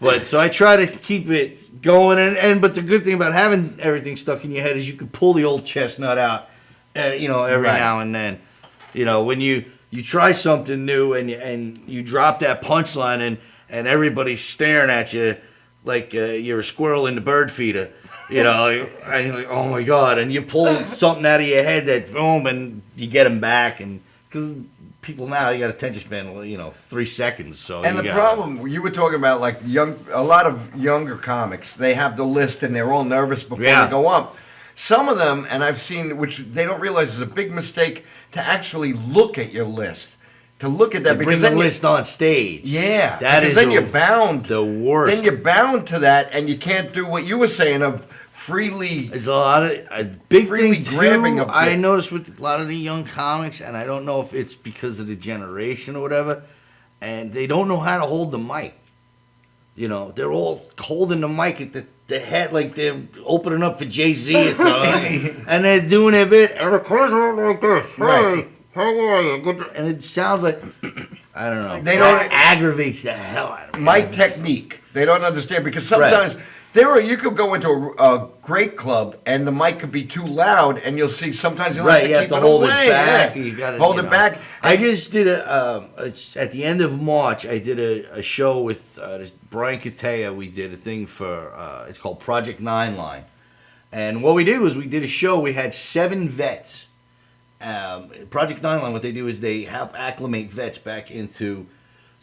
But so I try to keep it going, but the good thing about having everything stuck in your head is you can pull the old chestnut out, every now and then. When you try something new and you drop that punchline and everybody's staring at you like you're a squirrel in the bird feeder, and you're like, oh my God, and you pull something out of your head that boom, and you get them back, and because people now, you got attention span, 3 seconds. So and the problem you were talking about, like a lot of younger comics, they have the list and they're all nervous before they go up. Some of them, and I've seen, which they don't realize is a big mistake, to actually look at your list, to look at that, because bring the list on stage. Yeah, that because is then you're bound. The worst. Then you're bound to that, and you can't do what you were saying of freely. There's a lot of a big freely thing grabbing too, a bit. I noticed with a lot of the young comics, and I don't know if it's because of the generation or whatever, and they don't know how to hold the mic. They're all holding the mic at the head like they're opening up for Jay-Z or something, and they're doing their bit, and the crowd's like this. Hey, how are you? And it sounds like, I don't know. That aggravates the hell out of me. Mic technique. They don't understand, because sometimes you could go into a great club and the mic could be too loud, and you'll see sometimes you'll have to keep it hold away. it back. Yeah. You gotta hold it back. I just did at the end of March. I did a show with Brian Katea. We did a thing for it's called Project 9 Line, and what we did was we did a show. We had 7 vets. Project 9 Line, what they do is they help acclimate vets back into,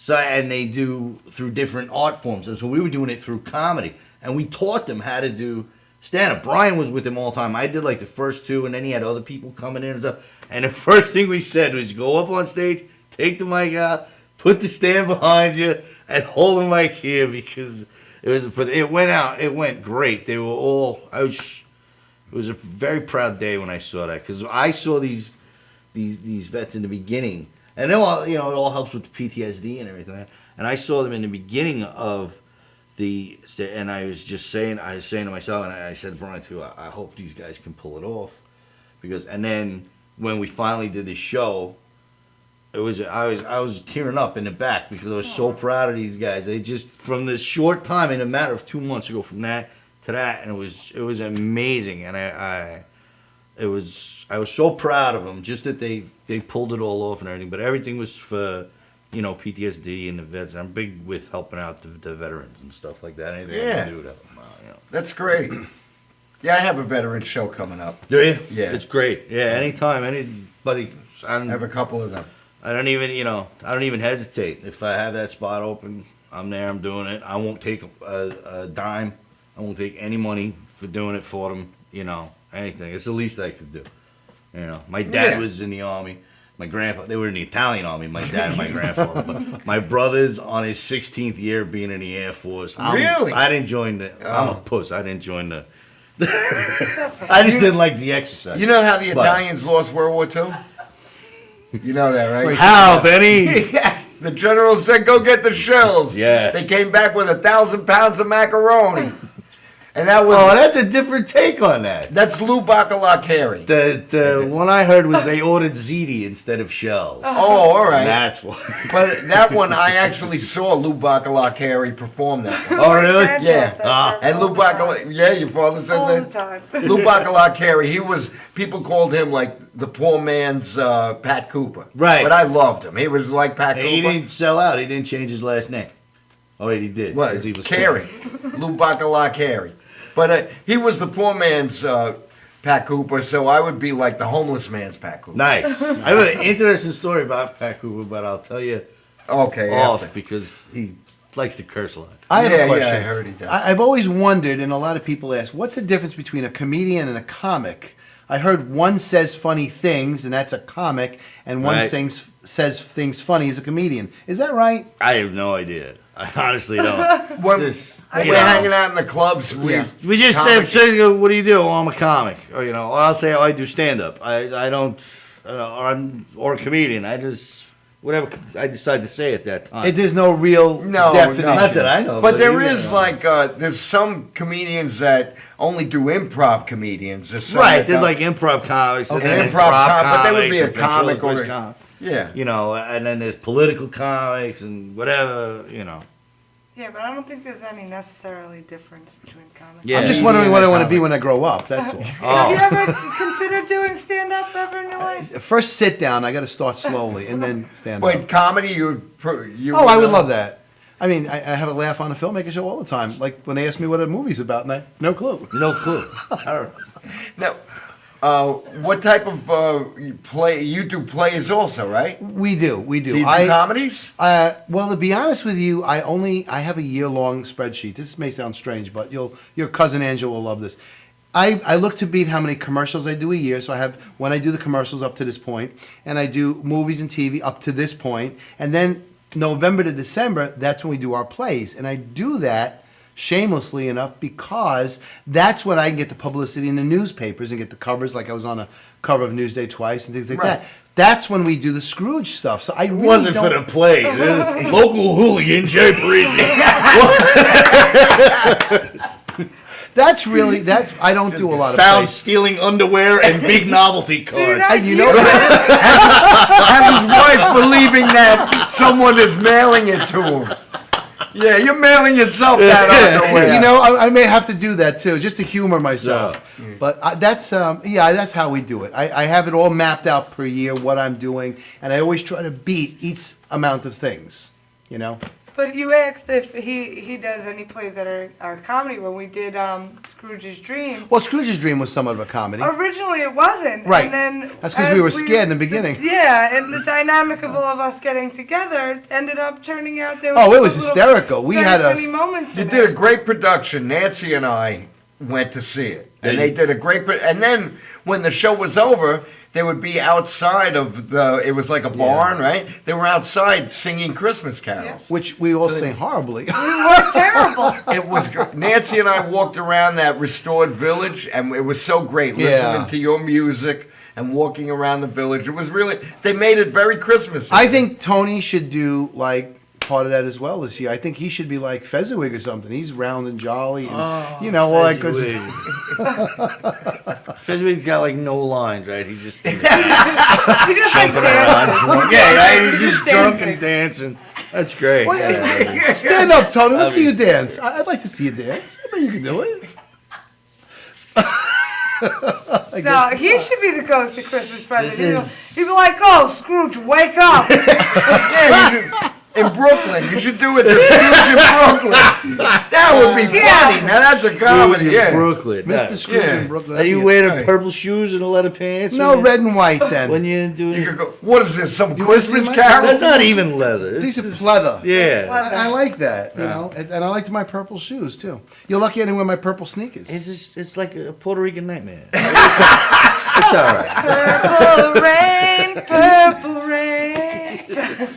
and they do through different art forms. And so we were doing it through comedy, and we taught them how to do stand-up. Brian was with them all the time. I did like the first 2, and then he had other people coming in and stuff. And the first thing we said was, go up on stage, take the mic out, put the stand behind you, and hold the mic here, because it went out. It went great. They were all. It was a very proud day when I saw that, because I saw these vets in the beginning, and it all helps with the PTSD and everything. And I saw them in the beginning of and I was saying to myself, and I said to Brian too, I hope these guys can pull it off, and then when we finally did the show, I was tearing up in the back, because I was so proud of these guys. They just, from this short time, in a matter of 2 months ago, from that to that, and it was amazing, and I was so proud of them, just that they pulled it all off and everything. But everything was for PTSD and the vets. I'm big with helping out the veterans and stuff like that. Anything I can do to help them out. That's great. Yeah, I have a veteran show coming up. Do you? Yeah, it's great. Yeah, anytime anybody. I have a couple of them. I don't even hesitate. If I have that spot open, I'm there. I'm doing it. I won't take a dime. I won't take any money for doing it for them. Anything. It's the least I could do. My dad was in the Army. My grandfather, they were in the Italian Army, my dad and my grandfather. But my brother's on his 16th year being in the Air Force. Really? I didn't join I'm a puss. I didn't join the... I just didn't like the exercise. You know how the Italians lost World War II? You know that, right? How, Benny? The general said, go get the shells. Yes. They came back with 1,000 pounds of macaroni. And that was... Oh, that's a different take on that. That's Lou Bacala Carey. The one I heard was they ordered ziti instead of shells. Oh, all right. And that's why. But that one, I actually saw Lou Bacala Carey perform that one. Oh, really? Yeah. And Lou Bacala... Yeah, your father says all that? the time. Lou Bacala Carey, people called him like the poor man's Pat Cooper. Right. But I loved him. He was like Pat Cooper. He didn't sell out. He didn't change his last name. Oh, wait, he did. What? 'cause he was Carey. Lou Bacala Carey. But he was the poor man's Pat Cooper, so I would be like the homeless man's Pat Cooper. Nice. I have an interesting story about Pat Cooper, but I'll tell you off after. because he likes to curse a lot. I have a question. Yeah, I heard he does. I've always wondered, and a lot of people ask, what's the difference between a comedian and a comic? I heard one says funny things, and that's a comic, and one says things funny is a comedian. Is that right? I have no idea. I honestly don't. When we're hanging out in the clubs, we just say, "What do you do?" Oh, I'm a comic, or I'll say, "Oh, I do stand up." I don't, or a comedian. I just whatever I decide to say at that time. There's no real definition. Not that I know. But there is there's some comedians that only do improv comedians. There's some Right, that there's don't. like improv comics, and An then there's improv prop but they would be a comics and comic or ventriloquist comics. yeah. And then there's political comics and whatever. Yeah, but I don't think there's any necessarily difference between comics. Yeah. I'm just wondering what I want to be when I grow up. That's all. Have you ever considered doing stand-up ever in your life? First sit down, I got to start slowly, and then stand up. But comedy, you I would love that. I mean, I have a laugh on a filmmaker show all the time. Like when they ask me what a movie's about, and I no clue. No clue. Now, what type of play? You do plays also, right? We do. Do you do comedies? Well, to be honest with you, I have a year-long spreadsheet. This may sound strange, but your cousin Angela will love this. I look to beat how many commercials I do a year. So I have when I do the commercials up to this point, and I do movies and TV up to this point, and then November to December, that's when we do our plays, and I do that shamelessly enough because that's when I can get the publicity in the newspapers and get the covers. Like I was on a cover of Newsday twice and things like that. That's when we do the Scrooge stuff. So I really wasn't for the play. Local hooligan Jay Parisi. That's I don't do a lot of found plays. stealing underwear and big novelty cards. You know, Have his wife believing that someone is mailing it to him. Yeah, you're mailing yourself that underwear. You know, I may have to do that too, just to humor myself. Yeah. But that's how we do it. I have it all mapped out per year, what I'm doing, and I always try to beat each amount of things, you know? But you asked if he does any plays that are comedy when we did Scrooge's Dream. Well, Scrooge's Dream was somewhat of a comedy. Originally it wasn't. Right. And then that's because we were scared in the beginning. Yeah, and the dynamic of all of us getting together ended up turning out there. Oh, it was hysterical. We had moments. You did a great production. Nancy and I went to see it. And they did a great and then when the show was over, they would be outside of it was like a barn, right? They were outside singing Christmas carols. Which we all sang horribly. We were terrible. It was good. Nancy and I walked around that restored village, and it was so great listening to your music and walking around the village. It was really, they made it very Christmassy. I think Tony should do like part of that as well this year. I think he should be like Fezziwig or something. He's round and jolly, and all that good stuff. Fezziwig's got like no lines, right? He's just He just jumping around. Yeah, right? He's just drunk and dancing. That's great. Well, stand up, Tony. Let's see you dance. I'd like to see you dance. I bet you can do it. No, he should be the ghost of Christmas present. He'd be like, "Oh, Scrooge, wake up!" In Brooklyn, you should do it. The Scrooge in Brooklyn. That would be funny. Now that's a comedy. In Brooklyn, Mr. Scrooge in Brooklyn. Are you wearing the purple shoes and the leather pants? No, red and white. Then when you do you could go, what is this? Some Christmas carol? That's not even leather. These are leather. Yeah, I like that. You know, and I liked my purple shoes too. You're lucky I didn't wear my purple sneakers. It's like a Puerto Rican nightmare. It's all right. Purple rain.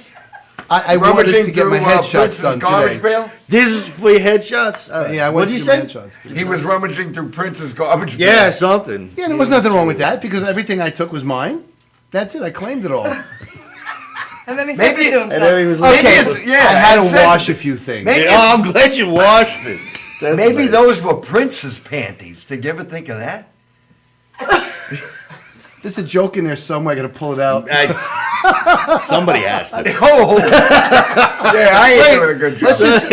I wore this to get my headshots done today. Pail? This is for your headshots? Yeah, I went to get my headshots. He was rummaging through Prince's garbage pail. Yeah, something. Yeah, there was nothing wrong with that because everything I took was mine. That's it. I claimed it all. And then he said it to himself. And then he was Okay, I had to wash a few things. I'm glad you washed it. That's Maybe nice. those were Prince's panties. Did you ever think of that? There's a joke in there somewhere. I got to pull it out. Somebody has to. Oh, yeah, I ain't doing a good job.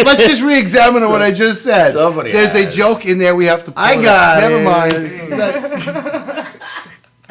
Let's just re-examine what I just said. Somebody There's a has. joke in there we have to pull I it got out. it. Never mind.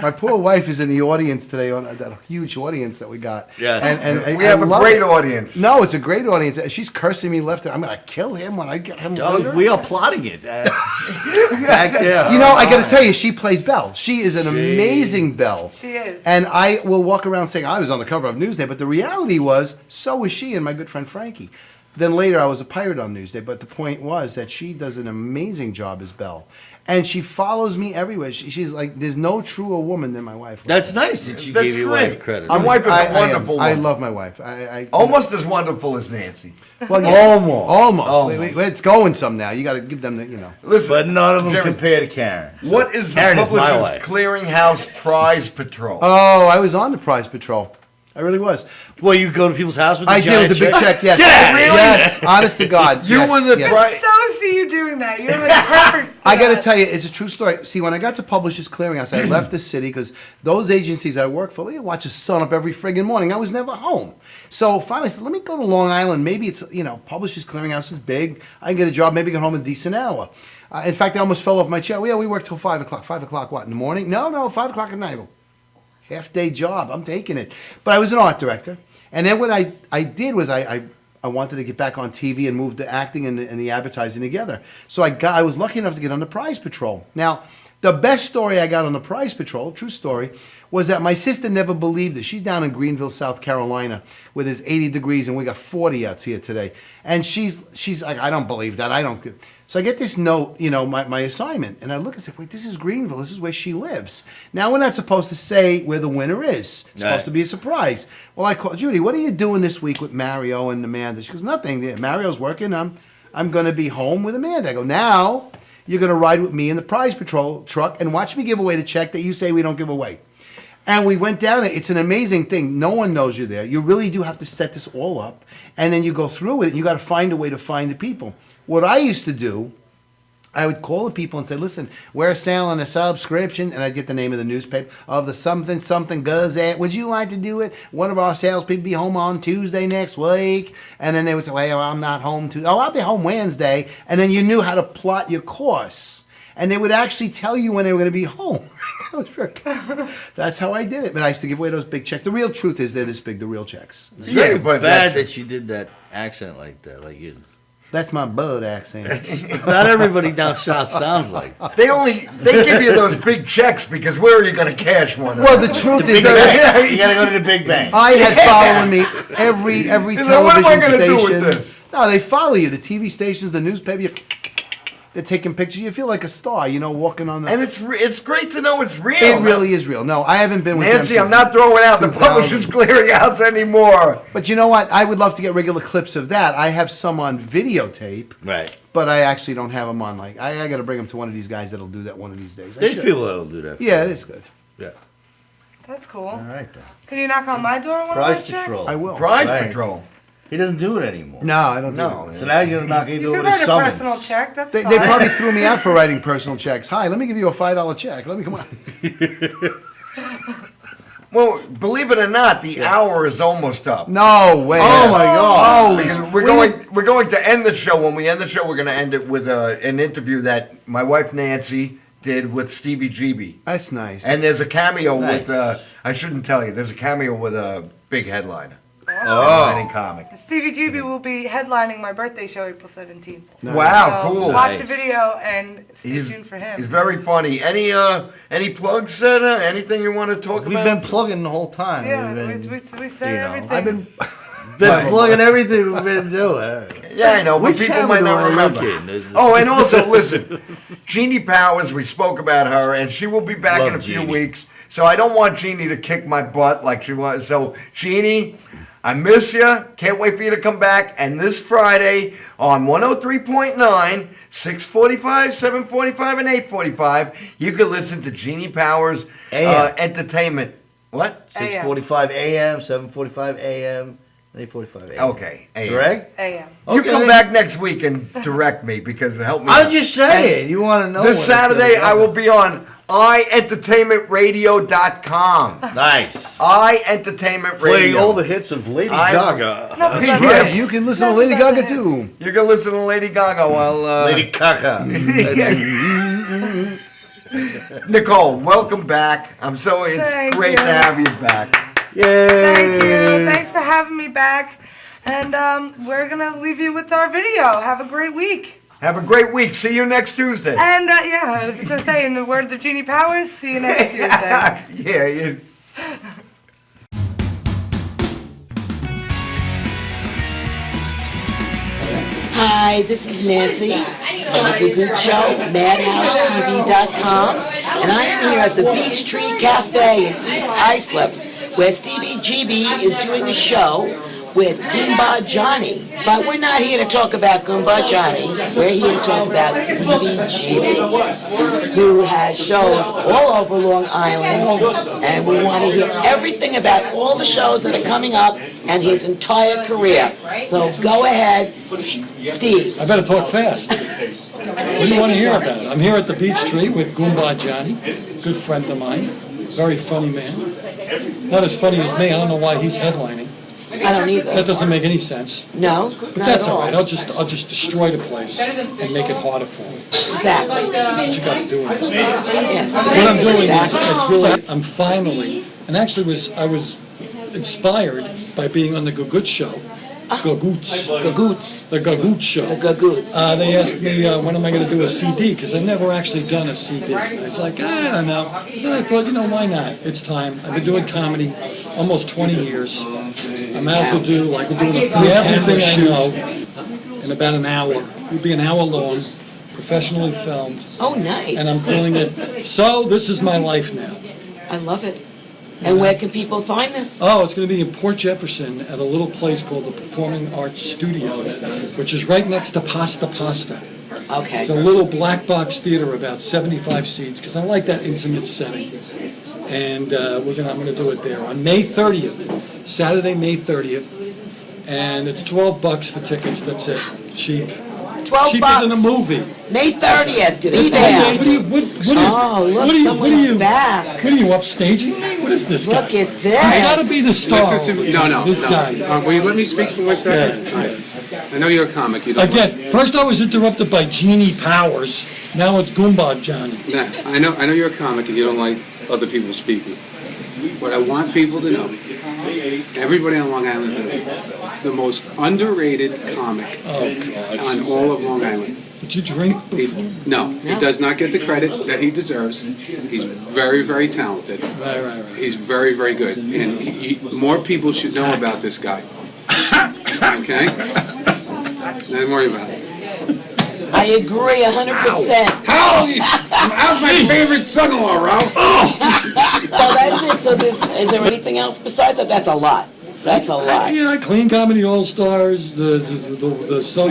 My poor wife is in the audience today, on that huge audience that we got. Yes. And We have a love great it. audience. No, it's a great audience. She's cursing me left and I'm going to kill him when I get him later. We are plotting it. Back there. You know, I got to tell you, she plays Belle. She is an amazing Belle. She is. And I will walk around saying I was on the cover of Newsday, but the reality was, so was she and my good friend Frankie. Then later I was a pirate on Newsday, but the point was that she does an amazing job as Belle. And she follows me everywhere. She's like, there's no truer woman than my wife. That's nice that you gave your wife credit. My wife is a wonderful woman. I love my wife. I Almost as wonderful as Nancy. Well, almost. It's going some now. You got to give them the, Listen, But none of them Jerry, compare to Karen. So what is the Karen is my Publishers wife. Clearinghouse Prize Patrol? Oh, I was on the prize patrol. I really was. Well, you go to people's house with the I did giant with the big check. Yes. Yeah, Really? Yes. Honest to God. You yes, were the yes. prize. So see you doing that. You're like perfect. I got to tell you, it's a true story. See, when I got to Publishers Clearinghouse, I left the city because those agencies I work for, they watch the sun up every friggin' morning. I was never home. So finally I said, let me go to Long Island. Maybe it's, Publishers Clearinghouse is big. I can get a job, maybe get home in a decent hour. In fact, I almost fell off my chair. Well, yeah, we work till 5 o'clock. 5 o'clock what, in the morning? No, 5 o'clock at night. I go, half-day job. I'm taking it. But I was an art director. And then what I did was I wanted to get back on TV and move the acting and the advertising together. So I was lucky enough to get on the Prize Patrol. Now, the best story I got on the Prize Patrol, true story, was that my sister never believed it. She's down in Greenville, South Carolina, where there's 80 degrees and we got 40 out here today. And she's like, I don't believe that. I don't. So I get this note, my assignment, and I look and say, wait, this is Greenville. This is where she lives. Now, we're not supposed to say where the winner is. It's supposed to be a surprise. Well, I called Judy, what are you doing this week with Mario and Amanda? She goes, nothing. Mario's working. I'm going to be home with Amanda. I go, now you're going to ride with me in the Prize Patrol truck and watch me give away the check that you say we don't give away. And we went down it. It's an amazing thing. No one knows you're there. You really do have to set this all up. And then you go through it. And you got to find a way to find the people. What I used to do, I would call the people and say, listen, we're selling a subscription, and I'd get the name of the newspaper, of the something Gazette. Would you like to do it? One of our salespeople be home on Tuesday next week. And then they would say, well, I'm not home Tuesday. Oh, I'll be home Wednesday. And then you knew how to plot your course. And they would actually tell you when they were going to be home. That's how I did it. But I used to give away those big checks. The real truth is they're this big, the real checks. It's very bad that you did that accent like that, like you. That's my bud accent. Not everybody down south sounds like. They give you those big checks because where are you going to cash one? Well, the truth is you got to go to the big bank. I had following me every television what am I gonna station. do with this? No, they follow you. The TV stations, the newspaper. They're taking pictures. You feel like a star, walking on the. And it's great to know it's real. It really is real. No, I haven't been with Nancy, them I'm not throwing out the 2000. Publishers Clearinghouse anymore. But you know what? I would love to get regular clips of that. I have some on videotape. Right. But I actually don't have them on. Like I got to bring them to one of these guys that'll do that one of these days. There's people that'll do that. Yeah, it is good. Yeah. That's cool. All right, then. Can you knock on my door one Prize of those checks? Patrol. I will. Prize Patrol. He doesn't do it anymore. No, I don't do No. it. So now he's going to knock on your You door can with a write a summons. personal check. That's They fine. probably threw me out for writing personal checks. Hi, let me give you a $5 check. Let me come on. Well, believe it or not, the hour is almost up. No way. Oh my God. Holy We're going to end the show. When we end the show, we're going to end it with an interview that my wife Nancy did with Stevie GB. That's nice. And there's a cameo Nice. with, I shouldn't tell you, there's a cameo with a big headliner. Awesome. Headlining comic. Stevie GB will be headlining my birthday show April 17th. Wow, So cool. watch the video and stay He's, tuned for him. he's very funny. Any plugs, Seta? Anything you want to talk We've about? been plugging the whole time. Yeah, We've we said everything. I've been. been plugging everything we've been doing. Yeah, I know, but Which people channel might do not I look remember. in? Oh, and also, listen, Jeannie Powers, we spoke about her, and she will be back Love in a few Jeannie. weeks. So I don't want Jeannie to kick my butt like she was. So, Jeannie, I miss you. Can't wait for you to come back. And this Friday on 103.9, 645, 745, and 845, you can listen to Jeannie Powers Entertainment. What? 6:45 a.m., 7:45 a.m., 8:45 a.m. Okay, AM. Correct? AM. You Okay. come back next week and direct me because help me. I'm out. just saying. You want to know This when it's Saturday, gonna I will happen. be on iEntertainmentRadio.com. Nice. iEntertainment Radio. Playing all the hits of Lady Gaga. Nothing That's but right. hits. You can listen to Nothing Lady but Gaga hits. too. You can listen to Lady Gaga while. Lady Gaga. That's- Nicole, welcome back. It's Thank great you. to have you back. Yay! Thank you. Thanks for having me back. And we're going to leave you with our video. Have a great week. Have a great week. See you next Tuesday. And yeah, I was going to say, in the words of Jeannie Powers, see you next Tuesday. Yeah. Hi, this is Nancy from the Gagootz Show, Madhousetv.com, and I am here at the Beech Tree Cafe in East Islip, where Stevie GB is doing a show with Goomba Johnny. But we're not here to talk about Goomba Johnny. We're here to talk about Stevie GB, who has shows all over Long Island, and we want to hear everything about all the shows that are coming up and his entire career. So go ahead, Steve. I better talk fast. What do you want to hear about? I'm here at the Beech Tree with Goomba Johnny, good friend of mine, very funny man. Not as funny as me. I don't know why he's headlining. I don't either. That doesn't make any sense. No, but not that's at all right. all. I'll just destroy the place and make it harder for him. Exactly. That's what you got to do in this. Yes. What I'm doing Exactly. is, it's really, I'm finally, and actually I was inspired by being on the Gagootz show. Gagootz. Gagootz. The Gagootz show. The Gagootz. They asked me when am I going to do a CD, because I've never actually done a CD. I was like, I don't know. Then I thought, why not? It's time. I've been doing comedy almost 20 years. I might as well do, we're doing a full camera show in about an hour. It'll be an hour long, professionally filmed. Oh, nice. And I'm calling it, So This Is My Life Now. I love it. And where can people find this? Oh, it's going to be in Port Jefferson at a little place called the Performing Arts Studio, which is right next to Pasta Pasta. Okay. It's a little black box theater, about 75 seats, because I like that intimate setting. And I'm going to do it there on May 30th, Saturday, May 30th. And it's $12 for tickets. That's it. Cheap. $12. Cheaper than a movie. May 30th. Be What there. Someone's back. What are you, upstaging me? What is this guy? Look at this. He's got to be the star. Listen to me. No. This guy. Will you let me speak for 1 second? Yeah. All right. I know you're a comic. You don't. Again, first I was interrupted by Jeannie Powers. Now it's Goomba Johnny. No, I know you're a comic and you don't like other people speaking. What I want people to know, everybody on Long Island is the most underrated comic on all of Long Island. Did you drink before? No, he does not get the credit that he deserves. He's very, very talented. Right. He's very, very good. And more people should know about this guy. Okay? Don't worry about it. I agree 100%. How's my favorite son-in-law, Ralph? So that's it. So is there anything else besides that? That's a lot. That's a lot. Yeah, Clean Comedy All Stars. The So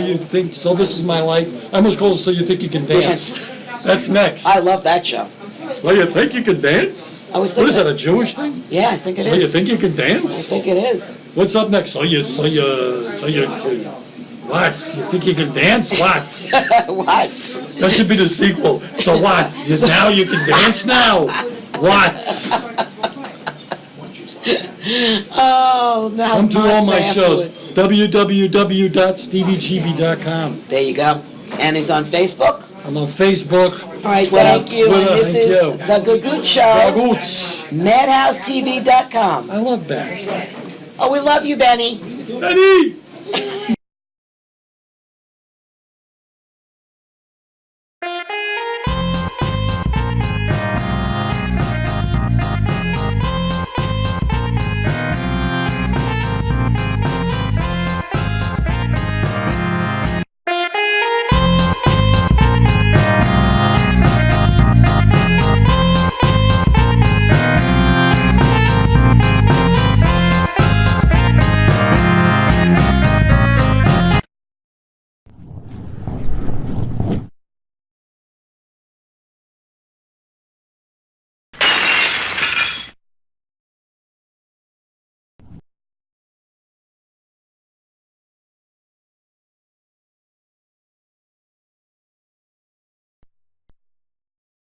This Is My Life. I almost called it So You Think You Can Dance. That's next. I love that show. So You Think You Can Dance? I was What is thinking. that? A Jewish thing? Yeah, I think it So is. You Think You Can Dance? I think it is. What's up next? What? You think you can dance? What? What? That should be the sequel. So what? Now you can dance now? What? Oh, now Come to all my shows. afterwards. www.steviegb.com. There you go. And he's on Facebook. I'm on Facebook. All right, Twitter, thank you. Twitter, And this thank is you. the Gagootz Show. Gagootz. Madhousetv.com. I love that. Oh, we love you, Benny. Benny!